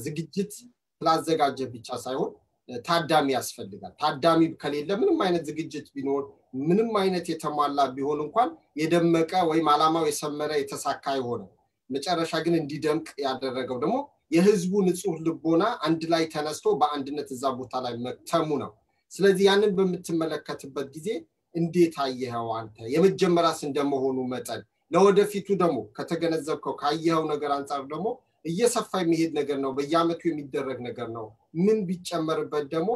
ዝግጅት ስላዘጋጀ ብቻ ሳይሆን ታዳሚ ያስፈልጋል ታዳሚ ከሌለ ምንም አይነት ዝግጅት ቢኖር ምንም አይነት የተሟላ ቢሆን እንኳን የደመቀ ወይ ዓላማው የሰመረ የተሳካ ይሆናል መጨረሻ ግን እንዲደምቅ ያደረገው ደግሞ የህዝቡ ንጹህ ልቦና አንድ ላይ ተነስቶ በአንድነት እዛ ቦታ ላይ መተሙ ነው ስለዚህ ያንን በመተመለከትበት ጊዜ እንዴት አየኸው አንተ የመጀመሪያስ እንደመሆኑ መጠን ለወደፊቱ ደግሞ ከተገነዘብከው ካየኸው ነገር አንፃር ደግሞ እየሰፋ የሚሄድ ነገር ነው በየአመቱ የሚደረግ ነገር ነው ምን ቢጨመርበት ደግሞ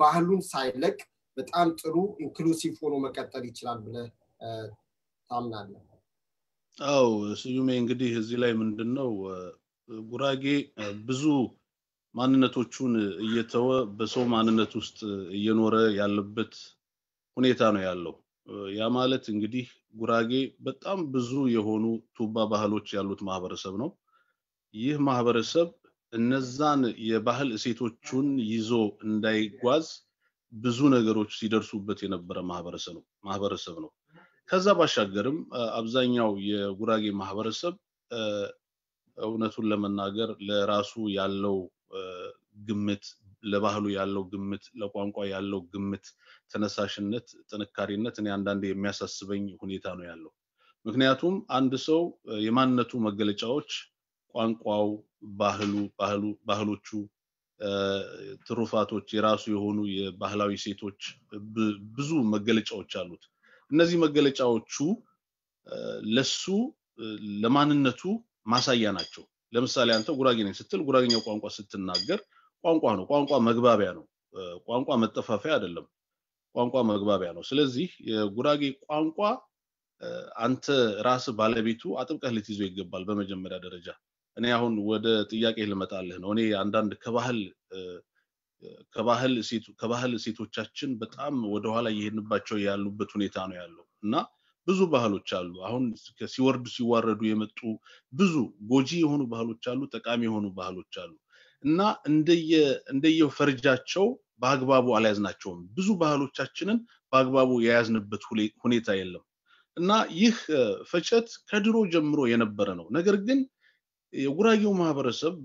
ባህሉን ሳይለቅ በጣም ጥሩ ኢንክሉሲቭ ሆኖ መቀጠል ይችላል ብለ ታምናለህ አው ስዩሜ እንግዲህ እዚህ ላይ ምንድነው ጉራጌ ብዙ ማንነቶቹን እየተወ በሰው ማንነት ውስጥ እየኖረ ያለበት ሁኔታ ነው ያለው ያ ማለት እንግዲህ ጉራጌ በጣም ብዙ የሆኑ ቱባ ባህሎች ያሉት ማህበረሰብ ነው ይህ ማህበረሰብ እነዛን የባህል እሴቶቹን ይዞ እንዳይጓዝ ብዙ ነገሮች ሲደርሱበት የነበረ ማህበረሰብ ነው ከዛ ባሻገርም አብዛኛው የጉራጌ ማህበረሰብ እውነቱን ለመናገር ለራሱ ያለው ግምት ለባህሉ ያለው ግምት ለቋንቋ ያለው ግምት ተነሳሽነት ጥንካሬነት እኔ አንዳንዴ የሚያሳስበኝ ሁኔታ ነው ያለው ምክንያቱም አንድ ሰው የማንነቱ መገለጫዎች ቋንቋው ባህሎቹ ትሩፋቶች የራሱ የሆኑ የባህላዊ ሴቶች ብዙ መገለጫዎች አሉት እነዚህ መገለጫዎቹ ለሱ ለማንነቱ ማሳያ ናቸው ለምሳሌ አንተ ጉራጌ ነኝ ስትል ጉራጌኛው ቋንቋ ስትናገር ቋንቋ ነው ቋንቋ መግባቢያ ነው ቋንቋ መጠፋፊያ አይደለም ቋንቋ መግባቢያ ነው ስለዚህ የጉራጌ ቋንቋ አንተ ራስ ባለቤቱ አጥብቀህ ልትይዘው ይገባል በመጀመሪያ ደረጃ እኔ አሁን ወደ ጥያቄ ልመጣልህ ነው እኔ አንዳንድ ከባህል ሴቶቻችን በጣም ወደ ኋላ እየሄድንባቸው ያሉበት ሁኔታ ነው ያለው እና ብዙ ባህሎች አሉ አሁን ሲዋረዱ የመጡ ብዙ ጎጂ የሆኑ ባህሎች አሉ ጠቃሚ የሆኑ ባህሎች አሉ እና እንደየ ፈርጃቸው በአግባቡ አልያዝናቸውም ብዙ ባህሎቻችንን በአግባቡ የያዝንበት ሁኔታ የለም እና ይህ ፈቸት ከድሮ ጀምሮ የነበረ ነው ነገር ግን የጉራጌው ማህበረሰብ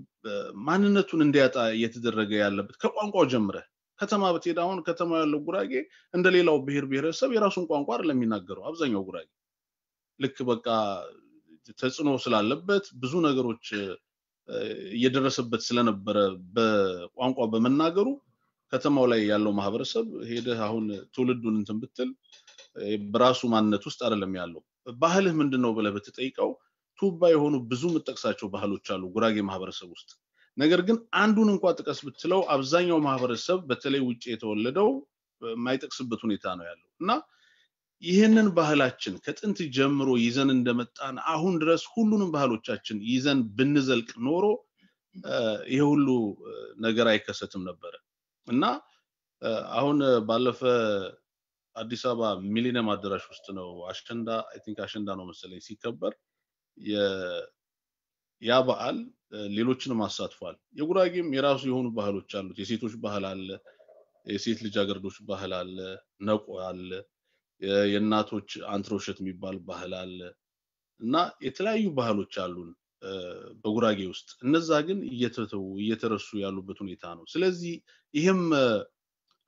ማንነቱን እንዲያጣ እየተደረገ ያለበት ከቋንቋው ጀምረ ከተማ በተዳውን ከተማ ያለው ጉራጌ እንደሌላው ብሔረሰብ የራሱን ቋንቋ አይደለም የሚናገረው አብዛኛው ጉራጌ ልክ በቃ ተጽኖ ስላለበት ብዙ ነገሮች እየደረሰበት ስለነበረ በቋንቋ በመናገሩ ከተማው ላይ ያለው ማህበረሰብ ሄደ አሁን ትውልዱን እንትን ብትል በራሱ ማንነት ውስጥ አይደለም ያለው ባህልህ ምንድነው ብለ በተጠይቀው ቱባ የሆኑ ብዙ መጠቅሳቸው ባህሎች አሉ ጉራጌ ማህበረሰብ ውስጥ ነገር ግን አንዱን እንኳን ጥቀስ ብትለው አብዛኛው ማህበረሰብ በተለይ ውጪ የተወለደው ማይጠቅስበት ሁኔታ ነው ያለው እና ይህንን ባህላችን ከጥንት ጀምሮ ይዘን እንደመጣን አሁን ድረስ ሁሉንም ባህሎቻችን ይዘን ብንዘልቅ ኖሮ ይሄ ሁሉ ነገር አይከሰትም ነበር እና አሁን ባለፈ አዲስ አበባ ሚሊኒየም አዳራሽ ውስጥ ነው አሸንዳ አይ ቲንክ አሸንዳ ነው መሰለኝ ሲከበር ያ በዓል ሌሎችንም አሳትፏል የጉራጌም የራሱ የሆኑ ባህሎች አሉት የሴቶች ባህል አለ የሴት ልጃገረዶች ባህል አለ ነቆ አለ የእናቶች አንትሮሸት የሚባል ባህል አለ እና የተለያዩ ባህሎች አሉን በጉራጌ ውስጥ እነዛ ግን እየተረሱ ያሉበት ሁኔታ ነው ስለዚህ ይሄም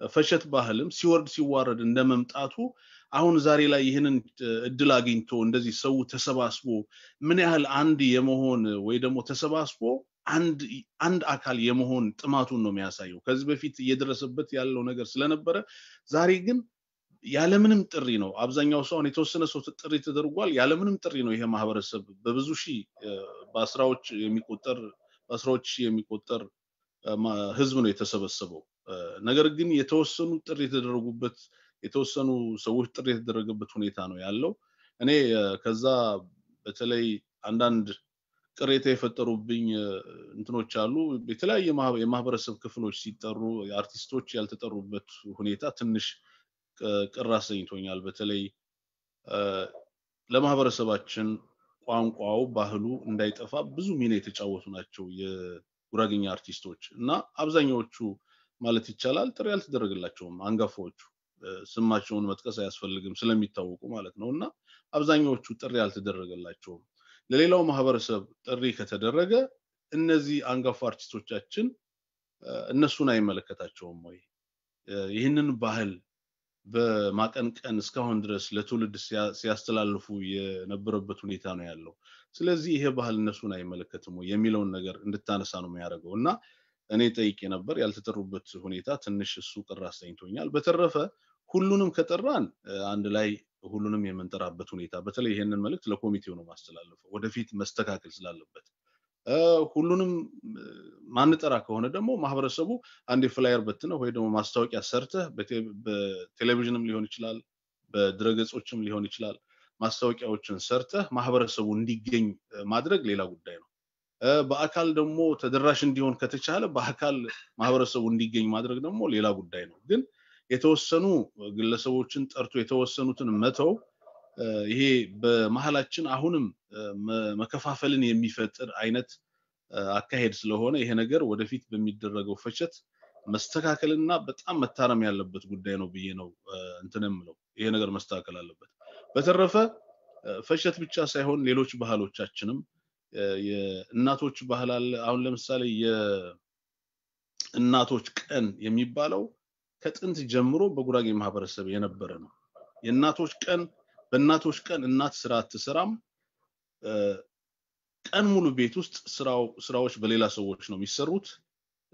ፈሸት ባህልም ሲወርድ ሲዋረድ እንደመምጣቱ አሁን ዛሬ ላይ ይሄንን እድል አግኝቶ እንደዚህ ሰው ተሰባስቦ ምን ያህል አንድ የመሆን ወይ ደግሞ ተሰባስቦ አንድ አካል የመሆን ጥማቱን ነው የሚያሳየው ከዚህ በፊት እየደረሰበት ያለው ነገር ስለነበረ ዛሬ ግን ያለምንም ጥሪ ነው አብዛኛው ሰው የተወሰነ ሰው ጥሪ ተደርጓል ያለምንም ጥሪ ነው ይሄ ማህበረሰብ በብዙ ሺህ በአስራዎች የሚቆጠር ህዝብ ነው የተሰበሰበው ነገር ግን የተወሰኑ ጥሪ የተደረጉበት የተወሰኑ ሰዎች ጥሪ የተደረገበት ሁኔታ ነው ያለው እኔ ከዛ በተለይ አንዳንድ ቅሬታ የፈጠሩብኝ እንትኖች አሉ በተለያየ የማህበረሰብ ክፍሎች ሲጠሩ አርቲስቶች ያልተጠሩበት ሁኔታ ትንሽ ቅራሰኝቶኛል በተለይ ለማህበረሰባችን ቋንቋው ባህሉ እንዳይጠፋ ብዙ ሚና የተጫወቱ ናቸው የጉራጌኛ አርቲስቶች እና አብዛኛዎቹ ማለት ይቻላል ጥሪ ያልተደረገላቸውም አንጋፋዎቹ ስማቸውን መጥቀስ አያስፈልግም ስለሚታወቁ ማለት ነውና አብዛኛዎቹ ጥሪ ያልተደረገላቸውም ለሌላው ማህበረሰብ ጥሪ ከተደረገ እነዚህ አንጋፋ አርቲስቶቻችን እነሱን አይመለከታቸውም ወይ ይህንን ባህል በማቀንቀን እስካሁን ድረስ ለትውልድ ሲያስተላልፉ የነበረበት ሁኔታ ነው ያለው ስለዚህ ይሄ ባህል እነሱን አይመለከትም ወይ የሚለውን ነገር እንድታነሳ ነው የሚያደርገውና እኔ ጠይቄ ነበር ያልተጠሩበት ሁኔታ ትንሽ እሱ ቅራሰኝቶኛል በተረፈ ሁሉንም ከጠራን አንድ ላይ ሁሉንም የምንጠራበት ሁኔታ በተለይ ይሄንን መልእክት ለኮሚቴው ነው ማስተላለፈው ወደፊት መስተካከል ስላለበት ሁሉንም ማንጠራ ከሆነ ደግሞ ማህበረሰቡ አንድ ፍላየር በትነው ወይ ደግሞ ማስታወቂያ ሰርተህ በቴሌቪዥንም ሊሆን ይችላል በድረገጾችም ሊሆን ይችላል ማስታወቂያዎችን ሰርተህ ማህበረሰቡ እንዲገኝ ማድረግ ሌላ ጉዳይ ነው በአካል ደግሞ ተደራሽ እንዲሆን ከተቻለ በአካል ማህበረሰቡ እንዲገኝ ማድረግ ደግሞ ሌላ ጉዳይ ነው ግን የተወሰኑ ግለሰቦችን ጠርቶ የተወሰኑትን መተው ይሄ በመሐላችን አሁንም መከፋፈልን የሚፈጥር አይነት አካሄድ ስለሆነ ይሄ ነገር ወደፊት በሚደረገው ፈቸት መስተካከልና በጣም መታረም ያለበት ጉዳይ ነው ብዬ ነው እንትነምለው ይሄ ነገር መስተካከል አለበት በተረፈ ፈቸት ብቻ ሳይሆን ሌሎች ባህሎቻችንም የእናቶች ባህል አለ አሁን ለምሳሌ የእናቶች ቀን የሚባለው ከጥንት ጀምሮ በጉራጌ ማህበረሰብ የነበረ ነው የእናቶች ቀን በእናቶች ቀን እናት ስራ አትሰራም ቀን ሙሉ ቤት ውስጥ ስራዎች በሌላ ሰዎች ነው የሚሰሩት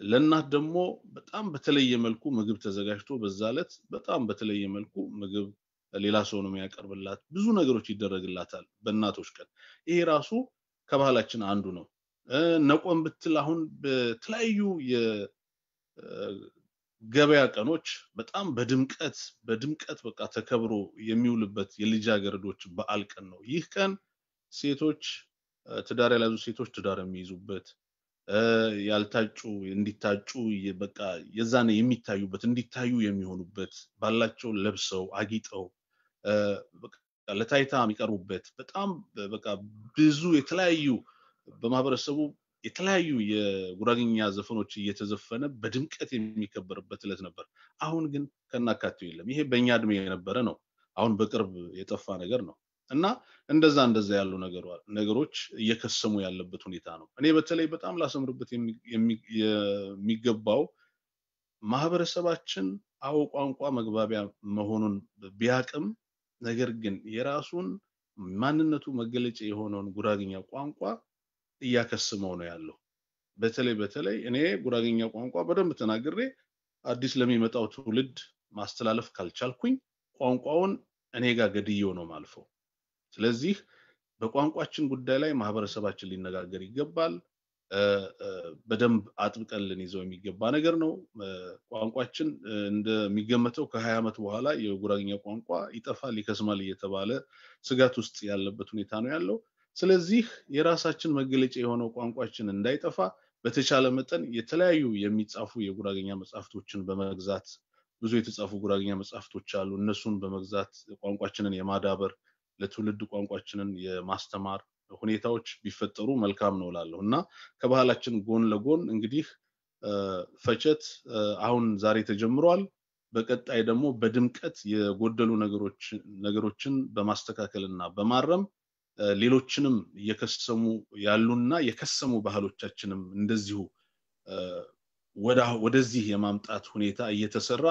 ለእናት ደግሞ በጣም በተለየ መልኩ ምግብ ተዘጋጅቶ በዛለት በጣም በተለየ መልኩ ምግብ ሌላ ሰው ነው የሚያቀርብላት ብዙ ነገሮች ይደረግላታል በእናቶች ቀን ይሄ ራሱ ከባህላችን አንዱ ነው ነቆም ብትል አሁን በተለያዩ የገበያ ቀኖች በጣም በድምቀት በቃ ተከብሮ የሚውልበት የልጃገረዶች በዓል ቀን ነው ይህ ቀን ሴቶች ትዳር ያላዙ ሴቶች ትዳር የሚይዙበት ያልታጩ እንዲታጩ በቃ የዛኔ የሚታዩበት እንዲታዩ የሚሆኑበት ባላቸው ለብሰው አጊጠው በቃ ለታይታ የሚቀርቡበት በጣም በቃ ብዙ የተለያዩ በማህበረሰቡ የተለያዩ የጉራጌኛ ዘፈኖች እየተዘፈነ በድምቀት የሚከበርበት ዕለት ነበር አሁን ግን ከናካቴው የለም ይሄ በእኛ እድሜ የነበረ ነው አሁን በቅርብ የጠፋ ነገር ነው እና እንደዛ ያሉ ነገሮች እየከሰሙ ያለበት ሁኔታ ነው እኔ በተለይ በጣም ላሰምርበት የሚገባው ማህበረሰባችን አው ቋንቋ መግባቢያ መሆኑን ቢያቅም ነገር ግን የራሱን ማንነቱ መገለጫ የሆነውን ጉራጌኛ ቋንቋ እያከሰመው ነው ያለው በተለይ እኔ ጉራጌኛ ቋንቋ በደንብ ተናግሬ አዲስ ለሚመጣው ትውልድ ማስተላለፍ ካልቻልኩኝ ቋንቋውን እኔ ጋር ገድየው ነው ማልፈው ስለዚህ በቋንቋችን ጉዳይ ላይ ማህበረሰባችን ሊነጋገር ይገባል በደንብ አጥብቀን ልንይዘው የሚገባ ነገር ነው። ቋንቋችን እንደሚገመተው ከ20 ዓመት በኋላ የጉራግኛ ቋንቋ ይጠፋል ይከስማል እየተባለ ስጋት ውስጥ ያለበት ሁኔታ ነው ያለው። ስለዚህ የራሳችን መገለጫ የሆነው ቋንቋችን እንዳይጠፋ በተቻለ መጠን የተለያዩ የሚጻፉ የጉራግኛ መጽሐፍቶችን በመግዛት ብዙ የተጻፉ ጉራግኛ መጽሐፍቶች አሉ። እነሱን በመግዛት ቋንቋችንን የማዳበር ለትውልድ ቋንቋችንን የማስተማር ሁኔታዎች ቢፈጠሩ መልካም ነው እላለሁ እና ከባህላችን ጎን ለጎን እንግዲህ ፈቸት አሁን ዛሬ ተጀምሯል። በቀጣይ ደግሞ በድምቀት የጎደሉ ነገሮችን በማስተካከልና በማረም ሌሎችንም የከሰሙ ያሉና የከሰሙ ባህሎቻችንም እንደዚሁ ወደዚህ የማምጣት ሁኔታ እየተሰራ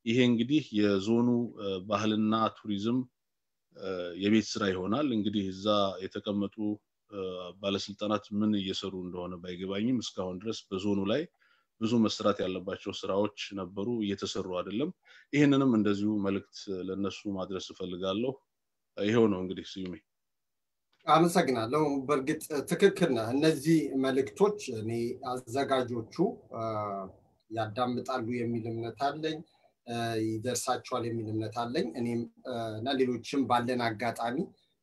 ይሄ እንግዲህ የዞኑ ባህልና ቱሪዝም የቤት ስራ ይሆናል። እንግዲህ እዛ የተቀመጡ ባለስልጣናት ምን እየሰሩ እንደሆነ ባይገባኝም እስካሁን ድረስ በዞኑ ላይ ብዙ መስራት ያለባቸው ስራዎች ነበሩ፣ እየተሰሩ አይደለም። ይሄንንም እንደዚሁ መልእክት ለነሱ ማድረስ ፈልጋለሁ። ይሄው ነው እንግዲህ ስዩሜ። አመሰግናለሁ። በርግጥ ትክክል ነው። እነዚህ መልእክቶች እኔ አዘጋጆቹ ያዳምጣሉ የሚል እምነት አለኝ፣ ይደርሳቸዋል የሚል እምነት አለኝ። እኔም እና ሌሎችም ባለን አጋጣሚ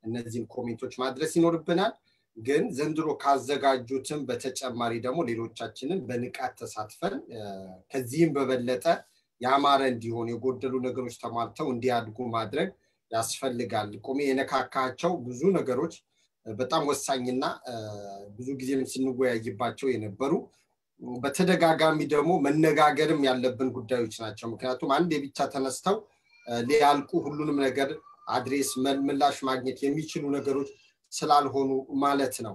እነዚህን ኮሜንቶች ማድረስ ይኖርብናል። ግን ዘንድሮ ካዘጋጁትም በተጨማሪ ደግሞ ሌሎቻችንን በንቃት ተሳትፈን ከዚህም በበለጠ ያማረ እንዲሆን የጎደሉ ነገሮች ተሟልተው እንዲያድጉ ማድረግ ያስፈልጋል። ቆሜ የነካካቸው ብዙ ነገሮች በጣም ወሳኝና ብዙ ጊዜም ስንወያይባቸው የነበሩ በተደጋጋሚ ደግሞ መነጋገርም ያለብን ጉዳዮች ናቸው። ምክንያቱም አንዴ ብቻ ተነስተው ሊያልቁ ሁሉንም ነገር አድሬስ ምላሽ ማግኘት የሚችሉ ነገሮች ስላልሆኑ ማለት ነው።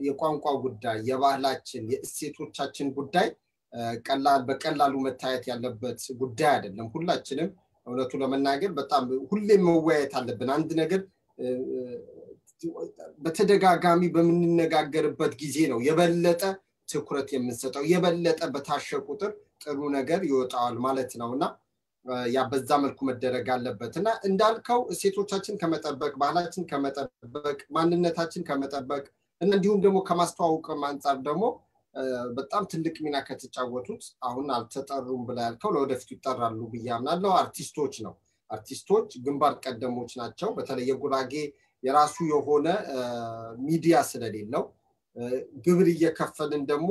የቋንቋ ጉዳይ፣ የባህላችን፣ የእሴቶቻችን ጉዳይ በቀላሉ መታየት ያለበት ጉዳይ አይደለም። ሁላችንም እውነቱ ለመናገር በጣም ሁሌም መወያየት አለብን። አንድ ነገር በተደጋጋሚ በምንነጋገርበት ጊዜ ነው የበለጠ ትኩረት የምንሰጠው፣ የበለጠ በታሸ ቁጥር ጥሩ ነገር ይወጣዋል ማለት ነውና ያ በዛ መልኩ መደረግ አለበትና እንዳልከው እሴቶቻችን ከመጠበቅ፣ ባህላችን ከመጠበቅ፣ ማንነታችን ከመጠበቅ እና እንዲሁም ደግሞ ከማስተዋወቅ አንፃር ደግሞ በጣም ትልቅ ሚና ከተጫወቱት አሁን አልተጠሩም ብላ ያልከው ለወደፊቱ ይጠራሉ ብዬ አምናለሁ አርቲስቶች ነው። አርቲስቶች ግንባር ቀደሞች ናቸው። በተለይ የጉራጌ የራሱ የሆነ ሚዲያ ስለሌለው ግብር እየከፈልን ደግሞ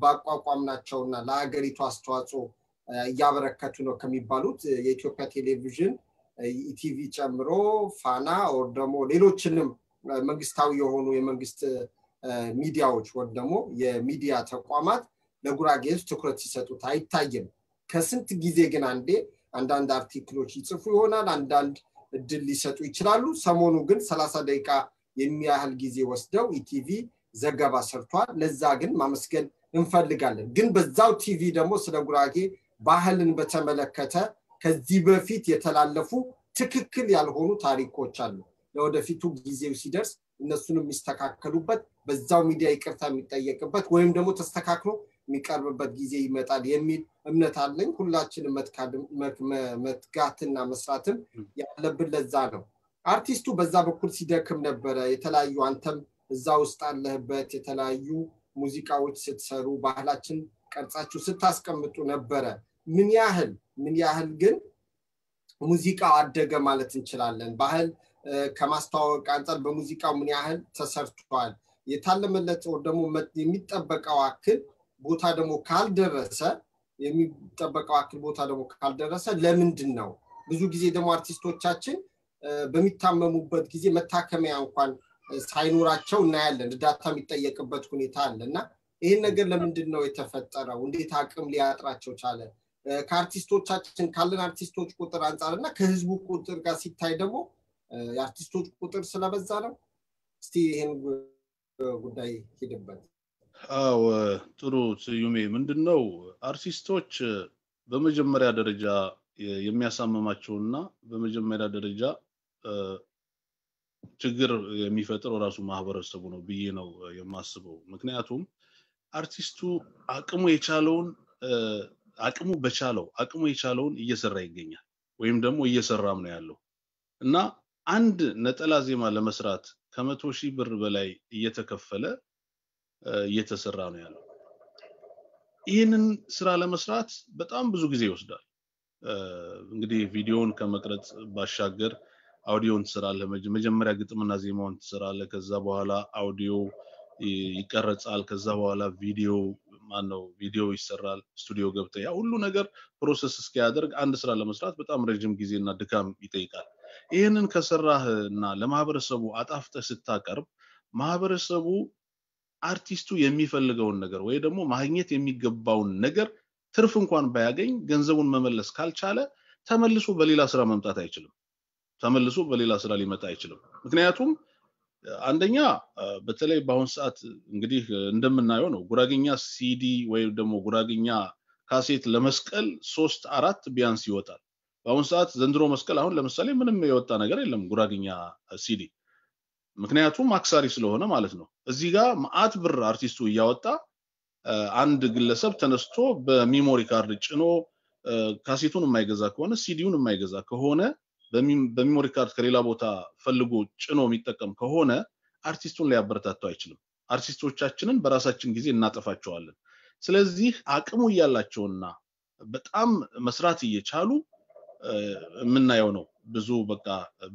ባቋቋምናቸውና ለሀገሪቱ አስተዋጽኦ እያበረከቱ ነው ከሚባሉት የኢትዮጵያ ቴሌቪዥን፣ ኢቲቪ ጨምሮ ፋና or ደግሞ ሌሎችንም መንግስታዊ የሆኑ የመንግስት ሚዲያዎች ወይ ደግሞ የሚዲያ ተቋማት ለጉራጌ ትኩረት ሲሰጡት አይታይም። ከስንት ጊዜ ግን አንዳንድ አርቲክሎች ይጽፉ ይሆናል፣ አንዳንድ እድል ሊሰጡ ይችላሉ። ሰሞኑ ግን 30 ደቂቃ የሚያህል ጊዜ ወስደው ኢቲቪ ዘገባ ሰርቷል። ለዛ ግን ማመስገን እንፈልጋለን። ግን በዛው ቲቪ ደግሞ ስለ ጉራጌ ባህልን በተመለከተ ከዚህ በፊት የተላለፉ ትክክል ያልሆኑ ታሪኮች አሉ። ለወደፊቱ ጊዜው ሲደርስ እነሱንም የሚስተካከሉበት በዛው ሚዲያ ይቅርታ የሚጠየቅበት ወይም ደግሞ ተስተካክሎ የሚቀርብበት ጊዜ ይመጣል የሚል እምነት አለኝ። ሁላችንም መትጋትና መስራትም ያለብን ለዛ ነው። አርቲስቱ በዛ በኩል ሲደክም ነበረ። የተለያዩ አንተም እዛ ውስጥ አለህበት የተለያዩ ሙዚቃዎች ስትሰሩ ባህላችን ቀርጻችሁ ስታስቀምጡ ነበረ። ምን ያህል ግን ሙዚቃው አደገ ማለት እንችላለን? ባህል ከማስተዋወቅ አንፃር በሙዚቃው ምን ያህል ተሰርቷል? የታለመለት ደግሞ የሚጠበቀው አክል ቦታ ደግሞ ካልደረሰ ለምንድን ነው? ብዙ ጊዜ ደግሞ አርቲስቶቻችን በሚታመሙበት ጊዜ መታከሚያ እንኳን ሳይኖራቸው እናያለን። እርዳታ የሚጠየቅበት ሁኔታ አለና ይሄን ነገር ለምንድን ነው የተፈጠረው? እንዴት አቅም ሊያጥራቸው ቻለ? ከአርቲስቶቻችን ካለን አርቲስቶች ቁጥር አንፃርና ከህዝቡ ቁጥር ጋር ሲታይ ደግሞ የአርቲስቶች ቁጥር ስለበዛ ነው። እስቲ ይሄን ጉዳይ ሄድበት። አዎ ጥሩ ስዩሜ። ምንድነው አርቲስቶች በመጀመሪያ ደረጃ የሚያሳምማቸውና በመጀመሪያ ደረጃ ችግር የሚፈጥረው ራሱ ማህበረሰቡ ነው ብዬ ነው የማስበው። ምክንያቱም አርቲስቱ አቅሙ የቻለውን እየሰራ ይገኛል ወይም ደግሞ እየሰራም ነው ያለው እና አንድ ነጠላ ዜማ ለመስራት ከ100,000 ብር በላይ እየተከፈለ እየተሰራ ነው ያለው ይሄንን ስራ ለመስራት በጣም ብዙ ጊዜ ይወስዳል እንግዲህ ቪዲዮን ከመቅረጽ ባሻገር አውዲዮን ትሰራለህ መጀመሪያ ግጥምና ዜማውን ትሰራለህ ከዛ በኋላ አውዲዮ ይቀርጻል ከዛ በኋላ ቪዲዮ ይሰራል ስቱዲዮ ገብተህ ያ ሁሉ ነገር ፕሮሰስ እስኪያደርግ አንድ ስራ ለመስራት በጣም ረጅም ጊዜና ድካም ይጠይቃል ይሄንን ከሰራህና ለማህበረሰቡ አጣፍተህ ስታቀርብ ማህበረሰቡ አርቲስቱ የሚፈልገውን ነገር ወይ ደግሞ ማግኘት የሚገባውን ነገር ትርፍ እንኳን ባያገኝ ገንዘቡን መመለስ ካልቻለ ተመልሶ በሌላ ስራ መምጣት አይችልም ተመልሶ በሌላ ስራ ሊመጣ አይችልም ምክንያቱም አንደኛ በተለይ በአሁን ሰዓት እንግዲህ እንደምናየው ነው ጉራጌኛ ሲዲ ወይ ደግሞ ጉራጌኛ ካሴት ለመስቀል 3-4 ቢያንስ ይወጣል በአሁን ሰዓት ዘንድሮ መስቀል አሁን ለምሳሌ ምንም የወጣ ነገር የለም ጉራጌኛ ሲዲ ምክንያቱም አክሳሪ ስለሆነ ማለት ነው እዚህ ጋር ማአት ብር አርቲስቱ ያወጣ አንድ ግለሰብ ተነስቶ በሜሞሪ ካርድ ጭኖ ካሴቱን የማይገዛ ከሆነ ሲዲውን የማይገዛ ከሆነ በሜሞሪ ካርድ ከሌላ ቦታ ፈልጎ ጭኖ የሚጠቀም ከሆነ አርቲስቱን ሊያበረታታው አይችልም አርቲስቶቻችንን በራሳችን ጊዜ እናጠፋቸዋለን ስለዚህ አቅሙ ያላቸውና በጣም መስራት እየቻሉ ምናየው ነው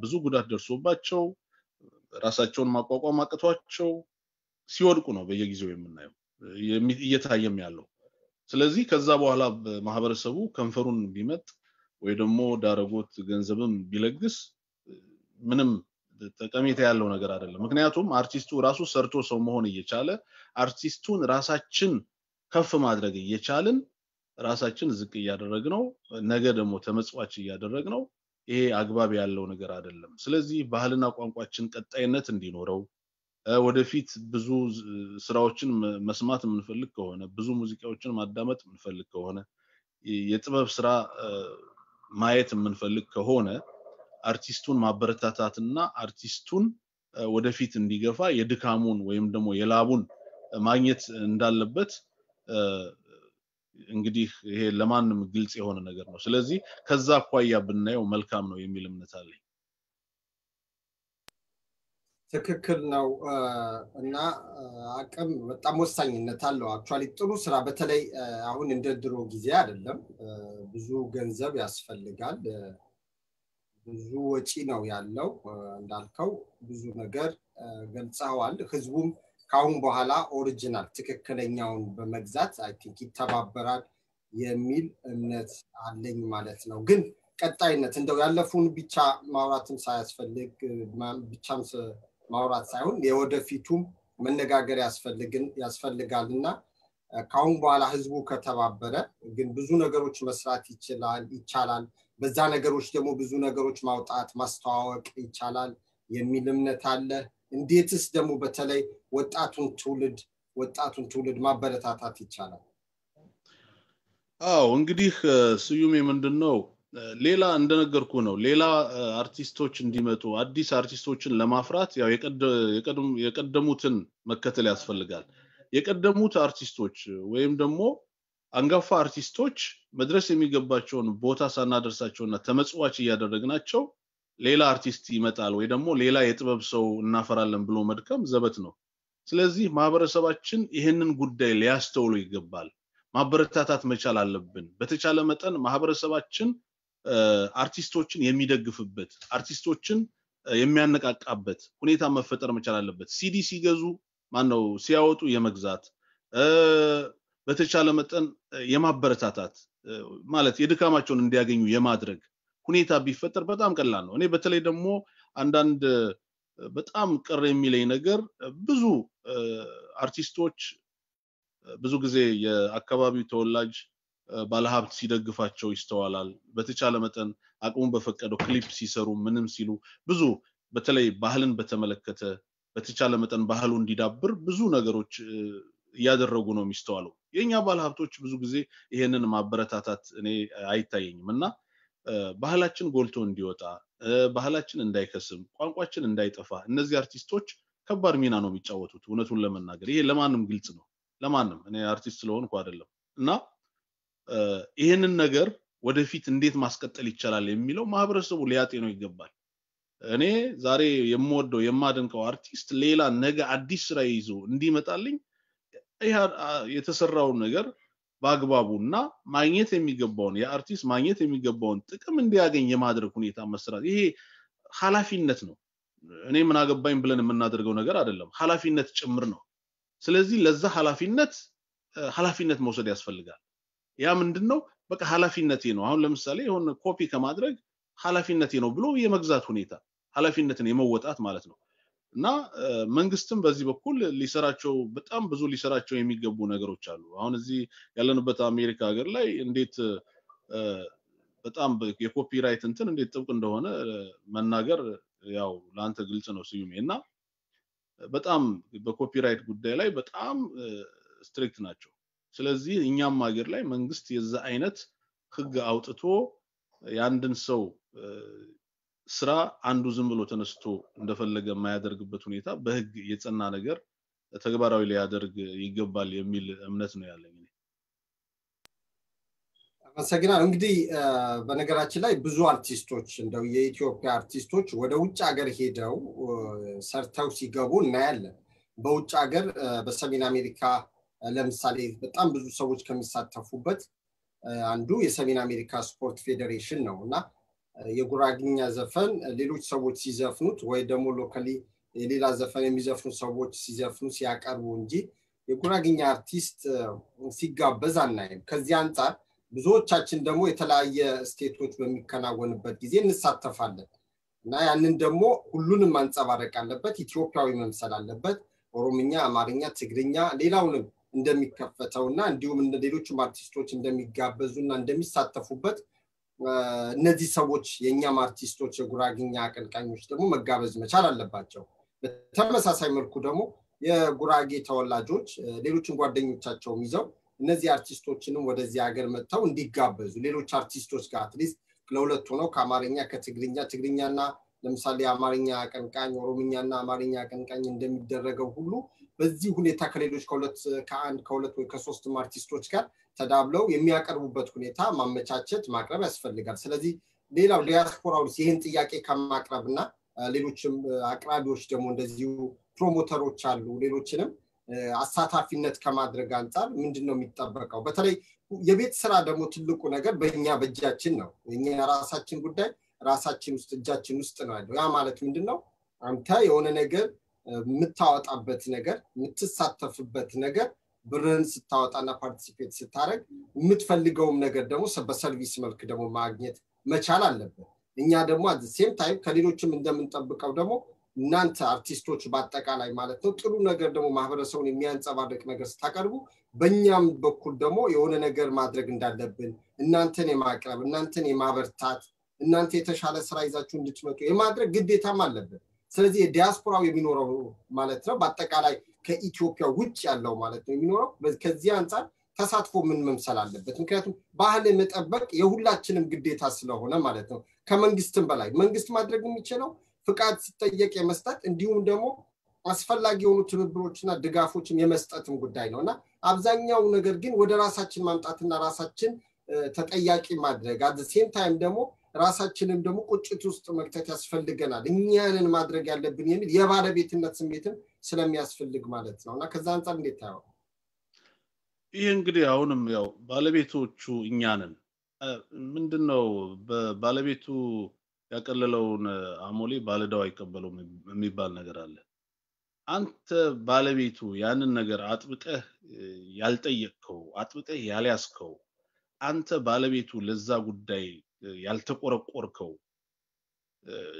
ብዙ ጉዳት ደርሶባቸው ራሳቸውን ማቋቋም አቅቷቸው ሲወድቁ ነው በየጊዜው የምናየው እየታየም ያለው ስለዚህ ከዛ በኋላ ማህበረሰቡ ከንፈሩን ቢመጥ ወይ ደግሞ ዳረጎት ገንዘብም ቢለግስ ምንም ጠቀሜታ ያለው ነገር አይደለም ምክንያቱም አርቲስቱ ራሱ ሰርቶ ሰው መሆን እየቻለ አርቲስቱን ራሳችን ከፍ ማድረግ እየቻልን ራሳችን ዝቅ ያደረግነው ነገ ደግሞ ተመጽዋች ያደረግነው ይሄ አግባብ ያለው ነገር አይደለም ስለዚህ ባህልና ቋንቋችን ቀጣይነት እንዲኖረው ወደፊት ብዙ ስራዎችን መስማት የምንፈልግ ከሆነ ብዙ ሙዚቃዎችን ማዳመጥ የምንፈልግ ከሆነ የጥበብ ስራ ማየት የምንፈልግ ከሆነ አርቲስቱን ማበረታታትና አርቲስቱን ወደፊት እንዲገፋ የድካሙን ወይም ደግሞ የላቡን ማግኘት እንዳለበት እንግዲህ ይሄ ለማንም ግልጽ የሆነ ነገር ነው ስለዚህ ከዛ አኳያ ብናየው መልካም ነው የሚል እምነት አለኝ ትክክል ነው እና አቅም በጣም ወሳኝነት አለው አክቹአሊ ጥሩ ስራ በተለይ አሁን እንደ ድሮ ጊዜ አይደለም ብዙ ገንዘብ ያስፈልጋል ብዙ ወጪ ነው ያለው እንዳልከው ብዙ ነገር ገልጸዋል ህዝቡም ካሁን በኋላ ኦሪጂናል ትክክለኛውን በመግዛት አይ ቲንክ ይተባበራል የሚል እምነት አለኝ ማለት ነው ግን ቀጣይነት እንደው ያለፉን ብቻ ማውራትም ሳያስፈልግ ብቻም ማውራት ሳይሆን የወደፊቱም መነጋገር ያስፈልጋልና ካሁን በኋላ ህዝቡ ከተባበረ ግን ብዙ ነገሮች መስራት ይቻላል በዛ ነገሮች ደግሞ ብዙ ነገሮች ማውጣት ማስተዋወቅ ይቻላል የሚል እምነት አለ እንዴትስ ደግሞ በተለይ ወጣቱን ትውልድ ማበረታታት ይቻላል እንግዲህ ስዩም ምንድነው ሌላ እንደነገርኩ ነው ሌላ አርቲስቶች እንዲመጡ አዲስ አርቲስቶችን ለማፍራት ያው የቀደሙትን መከተል ያስፈልጋል የቀደሙት አርቲስቶች ወይም ደግሞ አንጋፋ አርቲስቶች መድረስ የሚገባቸውን ቦታ ሳናደርሳቸውና ተመጽዋች ያደረግናቸው ሌላ አርቲስት ይመጣል ወይ ደግሞ ሌላ የጥበብ ሰው እናፈራለን ብሎ መድከም ዘበት ነው ስለዚህ ማህበረሰባችን ይሄንን ጉዳይ ሊያስተውሉ ይገባል ማበረታታት መቻል አለብን በተቻለ መጠን ማህበረሰባችን አርቲስቶችን የሚደግፍበት አርቲስቶችን የሚያነቃቃበት ሁኔታ መፈጠር መቻል አለበት ሲዲ ሲገዙ ማነው ሲያወጡ የመግዛት በተቻለ መጠን የማበረታታት ማለት የድካማቸውን እንዲያገኙ የማድረግ ሁኔታ ቢፈጠር በጣም ቀላል ነው እኔ በተለይ ደግሞ አንዳንድ በጣም ቅር የሚለኝ ነገር ብዙ አርቲስቶች ብዙ ጊዜ የአካባቢው ተወላጅ ባለሀብት ሲደግፋቸው ይስተዋላል በተቻለ መጠን አቅሙን በፈቀደው ክሊፕ ሲሰሩ ምንም ሲሉ ብዙ በተለይ ባህልን በተመለከተ በተቻለ መጠን ባህሉ እንዲዳብር ብዙ ነገሮች ያደረጉ ነው የሚስተዋለው የኛ ባለሀብቶች ብዙ ጊዜ ይሄንን ማበረታታት እኔ አይታየኝምና ባህላችን ጎልቶ እንዲወጣ ባህላችን እንዳይከስም ቋንቋችን እንዳይጠፋ እነዚህ አርቲስቶች ከባድ ሚና ነው የሚጫወቱት እውነቱን ለመናገር ይሄ ለማንም ግልጽ ነው ለማንም እኔ አርቲስት ስለሆንኩ አይደለም እና ይሄንን ነገር ወደፊት እንዴት ማስቀጠል ይቻላል የሚለው ማህበረሰቡ ሊያጤነው ይገባል እኔ ዛሬ የምወደው የማደንቀው አርቲስት ሌላ ነገ አዲስ ስራ ይዞ እንዲመጣልኝ ይሄ የተሰራው ነገር በአግባቡና ማግኘት የሚገባውን የአርቲስት ማግኘት የሚገባውን ጥቅም እንዲያገኝ የማድረግ ሁኔታ መስራት ይሄ ኃላፊነት ነው እኔ ምን አገባኝ ብለን የምናደርገው ነገር አይደለም ኃላፊነት ጭምር ነው ስለዚህ ለዛ ኃላፊነት መውሰድ ያስፈልጋል ያ ምንድነው በቃ ኃላፊነቴ ነው አሁን ለምሳሌ የሆነ ኮፒ ከማድረግ ኃላፊነቴ ነው ብሎ የመግዛት ሁኔታ ኃላፊነትን የመወጣት ማለት ነው እና መንግስትም በዚህ በኩል ሊሰራቸው በጣም ብዙ ሊሰራቸው የሚገቡ ነገሮች አሉ አሁን እዚህ ያለንበት አሜሪካ ሀገር ላይ እንዴት በጣም የኮፒራይት እንትን እንዴት ጥብቅ እንደሆነ መናገር ያው ላንተ ግልጽ ነው ስዩሜና በጣም በኮፒራይት ጉዳይ ላይ በጣም ስትሪክት ናቸው ስለዚህ እኛም ሀገር ላይ መንግስት የዛ አይነት ህግ አውጥቶ ያንድን ሰው ስራ አንዱ ዝም ብሎ ተነስቶ እንደፈለገ የማያደርግበት ሁኔታ በህግ የጸና ነገር ተግባራዊ ሊያደርግ ይገባል የሚል እምነት ነው ያለኝ አመሰግናለሁ እንግዲህ በነገራችን ላይ ብዙ አርቲስቶች እንደው የኢትዮጵያ አርቲስቶች ወደ ውጭ ሀገር ሄደው ሰርተው ሲገቡ እናያለን በውጭ ሀገር በሰሜን አሜሪካ ለምሳሌ በጣም ብዙ ሰዎች ከሚሳተፉበት አንዱ የሰሜን አሜሪካ ስፖርት ፌዴሬሽን ነውና የጉራግኛ ዘፈን ሌሎች ሰዎች ሲዘፍኑት ወይ ደግሞ ሎካሊ የሌላ ዘፈን የሚዘፍኑ ሰዎች ሲዘፍኑ ሲያቀርቡ እንጂ የጉራግኛ አርቲስት ሲጋበዝ አናይም ከዚህ አንፃር ብዙዎቻችን ደግሞ የተለያየ ስቴቶች በሚከናወንበት ጊዜ እንሳተፋለን እና ያንን ደግሞ ሁሉንም አንጸባረቅ አለበት ኢትዮጵያዊ መምሰል አለበት ኦሮምኛ አማርኛ ትግርኛ ሌላውንም እንደሚከፈተውና እንዲሁም ሌሎችም አርቲስቶች እንደሚጋበዙና እንደሚሳተፉበት እነዚህ ሰዎች የኛም አርቲስቶች የጉራግኛ አቀንቃኞች ደግሞ መጋበዝ መቻል አለባቸው በተመሳሳይ መልኩ ደግሞ የጉራጌ ተወላጆች ሌሎችን ጓደኞቻቸው ይዘው እነዚህ አርቲስቶችንም ወደዚህ ሀገር መጥተው እንዲጋበዙ ሌሎች አርቲስቶች ጋር አትሊስት ለሁለት ሆነው ከአማርኛ ከትግርኛና ለምሳሌ አማርኛ አቀንቃኝ ኦሮምኛና አማርኛ አቀንቃኝ እንደሚደረገው ሁሉ በዚህ ሁኔታ ከሌሎች ከሁለት ወይ ከሶስት አርቲስቶች ጋር ተዳብለው የሚያቀርቡበት ሁኔታ ማመቻቸት ማቅረብ ያስፈልጋል ስለዚህ ሌላው ዲያስፖራው ይሄን ጥያቄ ከማቅረብና ሌሎችም አቅራቢዎች ደግሞ እንደዚሁ ፕሮሞተሮች አሉ ሌሎችንም አሳታፊነት ከማድረግ አንፃር ምንድነው የሚጠበቀው በተለይ የቤት ስራ ደግሞ ትልቁ ነገር በእጃችን ነው እኛ ራሳችን ጉዳይ ራሳችን ውስጥ እጃችን ውስጥ ነው ያለው ያ ማለት ምንድነው አንተ የሆነ ነገር የምታወጣበት ነገር የምትሳተፍበት ነገር ብርን ስታወጣና ፓርቲሲፔት ስታረግ የምትፈልገውም ነገር ደግሞ በሰርቪስ መልክ ደግሞ ማግኘት መቻል አለበት እኛ ደግሞ at the same time ከሌሎችም እንደምንጠብቀው ደግሞ እናንተ አርቲስቶች በአጠቃላይ ማለት ነው ጥሩ ነገር ደግሞ ማህበረሰቡን የሚያንጸባርቅ ነገር ስታቀርቡ በእኛም በኩል ደግሞ የሆነ ነገር ማድረግ እንዳለብን እናንተን የማቅረብ እናንተን የማበርታት እናንተ የተሻለ ስራ ይዛችሁ እንድትመጡ የማድረግ ግዴታም አለበት ስለዚህ የዲያስፖራው የሚኖረው ማለት ነው በአጠቃላይ ከኢትዮጵያ ውጭ ያለው ማለት ነው የሚኖረው ከዚህ አንፃር ተሳትፎ ምን መምሰል አለበት ምክንያቱም ባህል መጠበቅ የሁላችንም ግዴታ ስለሆነ ማለት ነው ከመንግስትም በላይ መንግስት ማድረግ የሚችለው ፍቃድ ሲጠየቅ የመስጠት እንዲሁም ደግሞ አስፈላጊ የሆኑ ትብብሮችና ድጋፎችን የመስጠትም ጉዳይ ነውና አብዛኛው ነገር ግን ወደ ራሳችን ማምጣትና ራሳችን ተጠያቂ ማድረግ at the same time ደግሞ ራሳችንን ደግሞ ቁጭት ውስጥ መክተት ያስፈልገናል እኛንን ማድረግ ያለብን የሚል የባለቤትነት ስሜትን ስለሚያስፈልግ ማለት ነውና ከዛ አንፃር እንዴት ታየው ይሄ እንግዲህ አሁንም ያው ባለቤቶቹ እኛንን ምንድነው በባለቤቱ ያቀለለውን አሞሌ ባለዳው አይቀበሉም የሚባል ነገር አለ አንተ ባለቤቱ ያንን ነገር አጥብቀህ ያልጠየቅከው አጥብቀህ ያልያስከው አንተ ባለቤቱ ለዛ ጉዳይ ያልተቆረቆርከው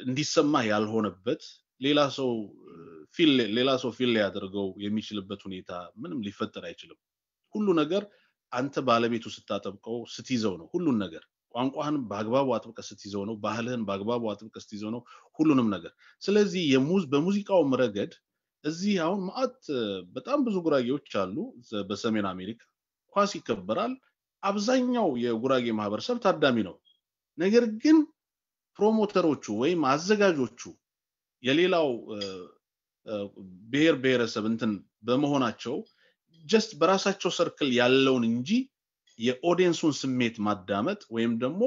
እንዲሰማ ያልሆነበት ሌላ ሰው ፊል ያደርገው የሚችልበት ሁኔታ ምንም ሊፈጠር አይችልም ሁሉ ነገር አንተ ባለቤቱ ስታጠብቀው ስትይዘው ነው ሁሉን ነገር ቋንቋህን በአግባቡ አጥብቀህ ስትይዘው ነው ባህልህን በአግባቡ አጥብቀህ ስትይዘው ነው ሁሉንም ነገር ስለዚህ በሙዚቃው ረገድ እዚህ አሁን ማአት በጣም ብዙ ጉራጌዎች አሉ በሰሜን አሜሪካ ኳስ ይከበራል አብዛኛው የጉራጌ ማህበረሰብ ታዳሚ ነው ነገር ግን ፕሮሞተሮቹ ወይም አዘጋጆቹ የሌላው ብሔረሰብ እንትን በመሆናቸው just በራሳቸው ሰርክል ያለውን እንጂ የኦዲየንሱን ስሜት ማዳመጥ ወይም ደግሞ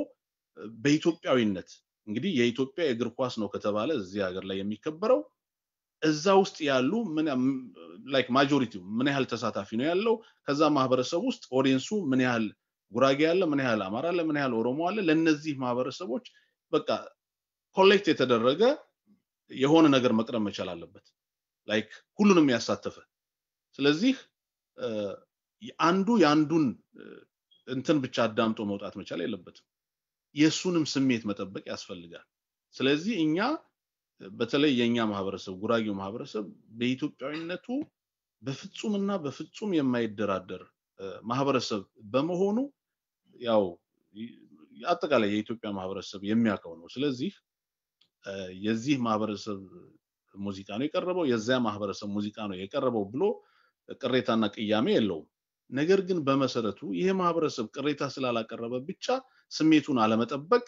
በኢትዮጵያዊነት እንግዲህ የኢትዮጵያ እግር ኳስ ነው ከተባለ እዚህ ሀገር ላይ የሚከበረው እዛ ውስጥ ያሉ ምን ላይክ ማጆሪቲው ምን ያህል ተሳታፊ ነው ያለው ከዛ ማህበረሰብ ውስጥ ኦዲየንሱ ምን ያህል ጉራጌ ያለ ምን ያህል አማራ አለ ምን ያህል ኦሮሞ አለ ለነዚህ ማህበረሰቦች በቃ ኮሌክት የተደረገ የሆነ ነገር መቅረብ መቻል አለበት ላይክ ሁሉንም ያሳተፈ ስለዚህ አንዱ ያንዱን እንትን ብቻ አዳምጦ መውጣት መቻል የለበትም የሱንም ስሜት መጠበቅ ያስፈልጋል ስለዚህ እኛ በተለይ የኛ ማህበረሰብ ጉራጌው ማህበረሰብ በኢትዮጵያዊነቱ በፍጹምና በፍጹም የማይደራደር ማህበረሰብ በመሆኑ ያው አጠቃላይ የኢትዮጵያ ማህበረሰብ የሚያውቀው ነው ስለዚህ የዚህ ማህበረሰብ ሙዚቃ ነው የቀረበው የዚያ ማህበረሰብ ሙዚቃ ነው የቀረበው ብሎ ቅሬታና ቅያሜ የለውም ነገር ግን በመሰረቱ ይሄ ማህበረሰብ ቅሬታ ስላላቀረበ ብቻ ስሜቱን አለመጠበቅ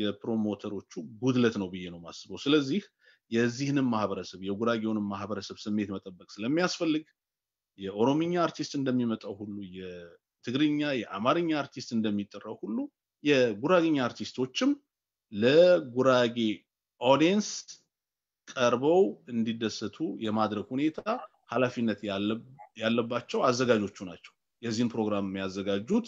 የፕሮሞተሮቹ ጉድለት ነው ብዬ ነው ማስበው ስለዚህ የዚህንም ማህበረሰብ የጉራጌውንም ማህበረሰብ ስሜት መጠበቅ ስለሚያስፈልግ የኦሮሚኛ አርቲስት እንደሚመጣው ሁሉ የትግርኛ የአማርኛ አርቲስት እንደሚጠራው ሁሉ የጉራጌኛ አርቲስቶችም ለጉራጌ ኦዲየንስ ቀርበው እንዲደሰቱ የማድረግ ሁኔታ ኃላፊነት ያለባቸው አዘጋጆቹ ናቸው የዚህን ፕሮግራም የሚያዘጋጁት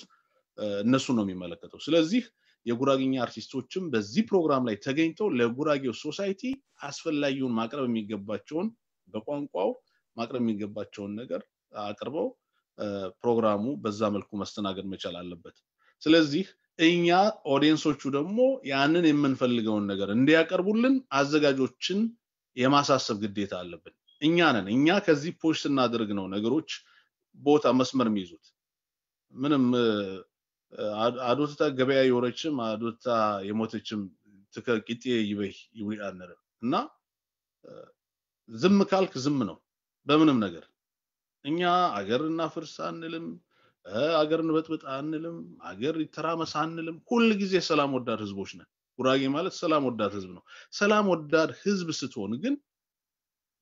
እነሱ ነው የሚመለከተው ስለዚህ የጉራጌኛ አርቲስቶችም በዚህ ፕሮግራም ላይ ተገኝተው ለጉራጌው ሶሳይቲ አስፈላጊውን ማቅረብ የሚገባቸውን በቋንቋው ማቅረብ የሚገባቸውን ነገር አቅርበው ፕሮግራሙ በዛ መልኩ መስተናገድ መቻል አለበት ስለዚህ እኛ ኦዲየንሶቹ ደግሞ ያንን የምንፈልገውን ነገር እንዲያቀርቡልን አዘጋጆችን የማሳሰብ ግዴታ አለብን እኛ ከዚህ ፖስት እናድርግ ነው ነገሮች ቦታ መስመር የሚይዙት ምንም አዶታ ገበያ ይወረችም አዶታ የሞተችም ተከቂጤ ይበይ ይውያነረ እና ዝም ካልክ ዝም ነው በምንም ነገር እኛ አገርና ፍርስ አንልም አገርን በጥብጥ አንልም አገር ይተራመስ አንልም ሁሉ ጊዜ ሰላም ወዳድ ህዝቦች ነን ጉራጌ ማለት ሰላም ወዳድ ህዝብ ነው ሰላም ወዳድ ህዝብ ስትሆን ግን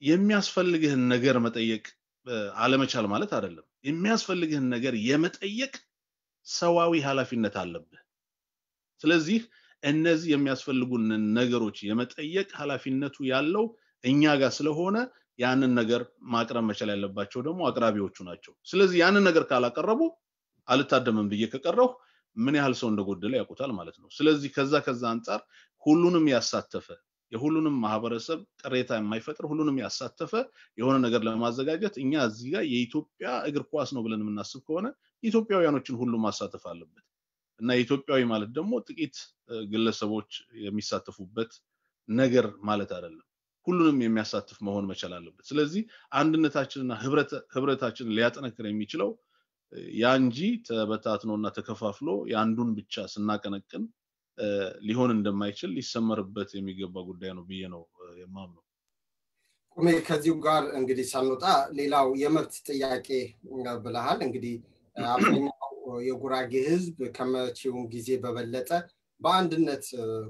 የሚያስፈልግህን ነገር መጠየቅ አለመቻል ማለት አይደለም የሚያስፈልግህን ነገር የመጠየቅ ሰዋዊ ኃላፊነት አለብህ ስለዚህ እነዚህ የሚያስፈልጉን ነገሮች የመጠየቅ ኃላፊነቱ ያለው እኛ ጋር ስለሆነ ያንን ነገር ማቅረብ መቻል ያለባቸው ደግሞ አቅራቢዎቹ ናቸው ስለዚህ ያንን ነገር ካላቀረቡ አልታደምም ብዬ ከቀረው ምን ያህል ሰው እንደጎደለ ያውቁታል ማለት ነው ስለዚህ ከዛ አንፃር ሁሉንም ያሳተፈ የሁሉንም ማህበረሰብ ቅሬታ የማይፈጥር ሁሉንም ያሳተፈ የሆነ ነገር ለማዘጋጀት እኛ እዚህ ጋር የኢትዮጵያ እግር ኳስ ነው ብለን የምናስብ ከሆነ ኢትዮጵያውያኖችን ሁሉ ማሳተፍ አለበት እና ኢትዮጵያዊ ማለት ደግሞ ጥቂት ግለሰቦች የሚሳተፉበት ነገር ማለት አይደለም ሁሉንም የሚያሳትፍ መሆን መቻል አለበት ስለዚህ አንድነታችንና ህብረታችንን ሊያጠነክር የሚችለው ያንጂ ተበታትኖና ተከፋፍሎ ያንዱን ብቻ ስናቀነቅን ሊሆን እንደማይችል ሊሰመርበት የሚገባ ጉዳይ ነው ብዬ ነው የማምነው ቁሜ ከዚሁ ጋር እንግዲህ ሳንወጣ ሌላው የመብት ጥያቄ ብለሃል እንግዲህ አብዛኛው የጉራጌ ህዝብ ከመቼው ጊዜ በበለጠ በአንድነት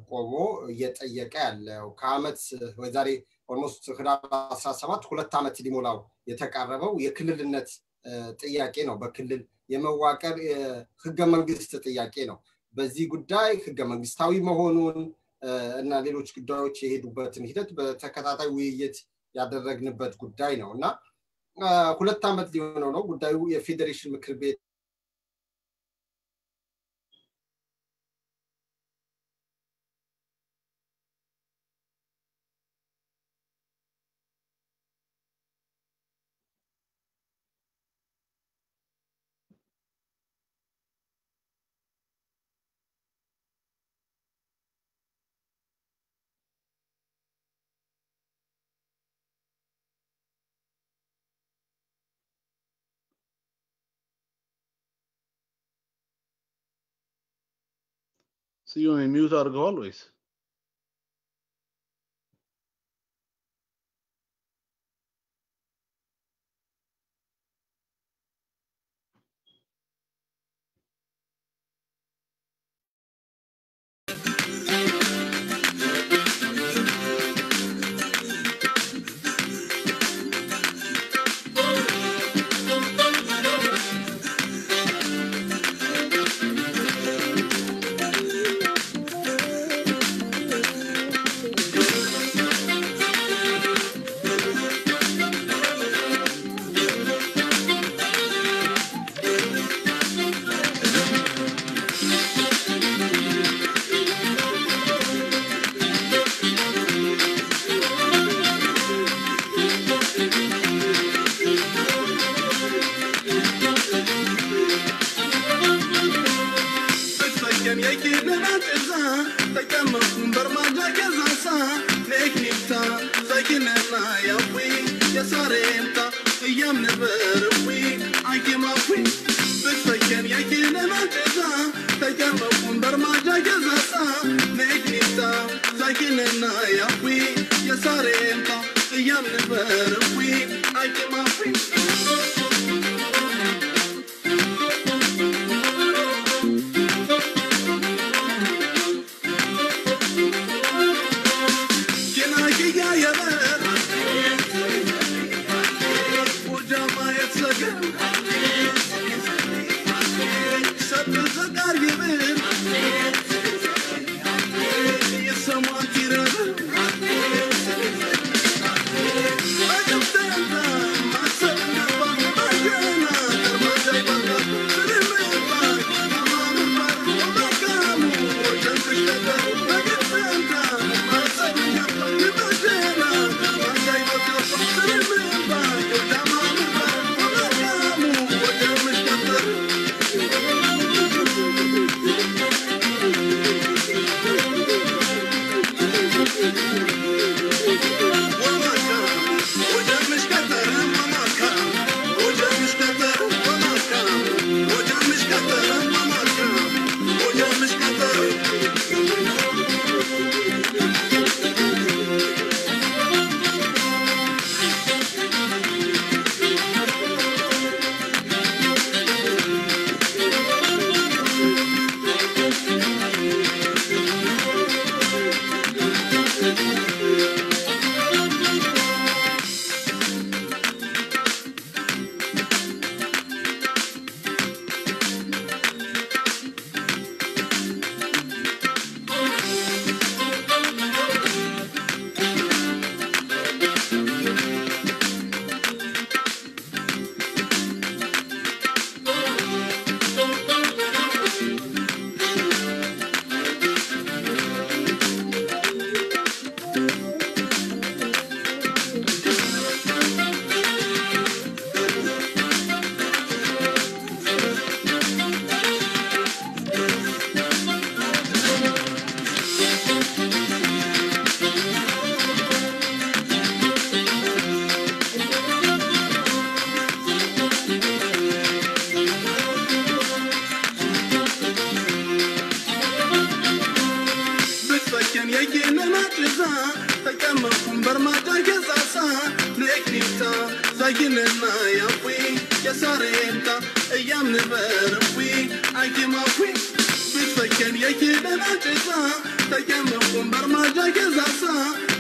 ቆሞ እየጠየቀ ያለው ከአመት ወዛሬ ኦልሞስት ህዳር 17 2 አመት ሊሞላው የተቃረበው የክልልነት ጥያቄ ነው በክልል የመዋቀር ህገ መንግስት ጥያቄ ነው በዚህ ጉዳይ ህገ መንግስታዊ መሆኑን እና ሌሎች ጉዳዮች የሄዱበትን ሂደት በተከታታይ ውይይት ያደረግንበት ጉዳይ ነውና 2 አመት ሊሆነው ነው ጉዳዩ የፌዴሬሽን ምክር ቤት ሲዮን ሚውት አድርገዋል ወይስ بتفكر يكي بناتزا تكمل برمجة كزاسا نكنيتا ساكننا يابوي يا ساريمتا ايام نبروي عايكي مافي بتفكر يكي بناتزا تكمل برمجة كزاسا نكنيتا ساكننا يابوي يا ساريمتا ايام نبروي عايكي مافي Take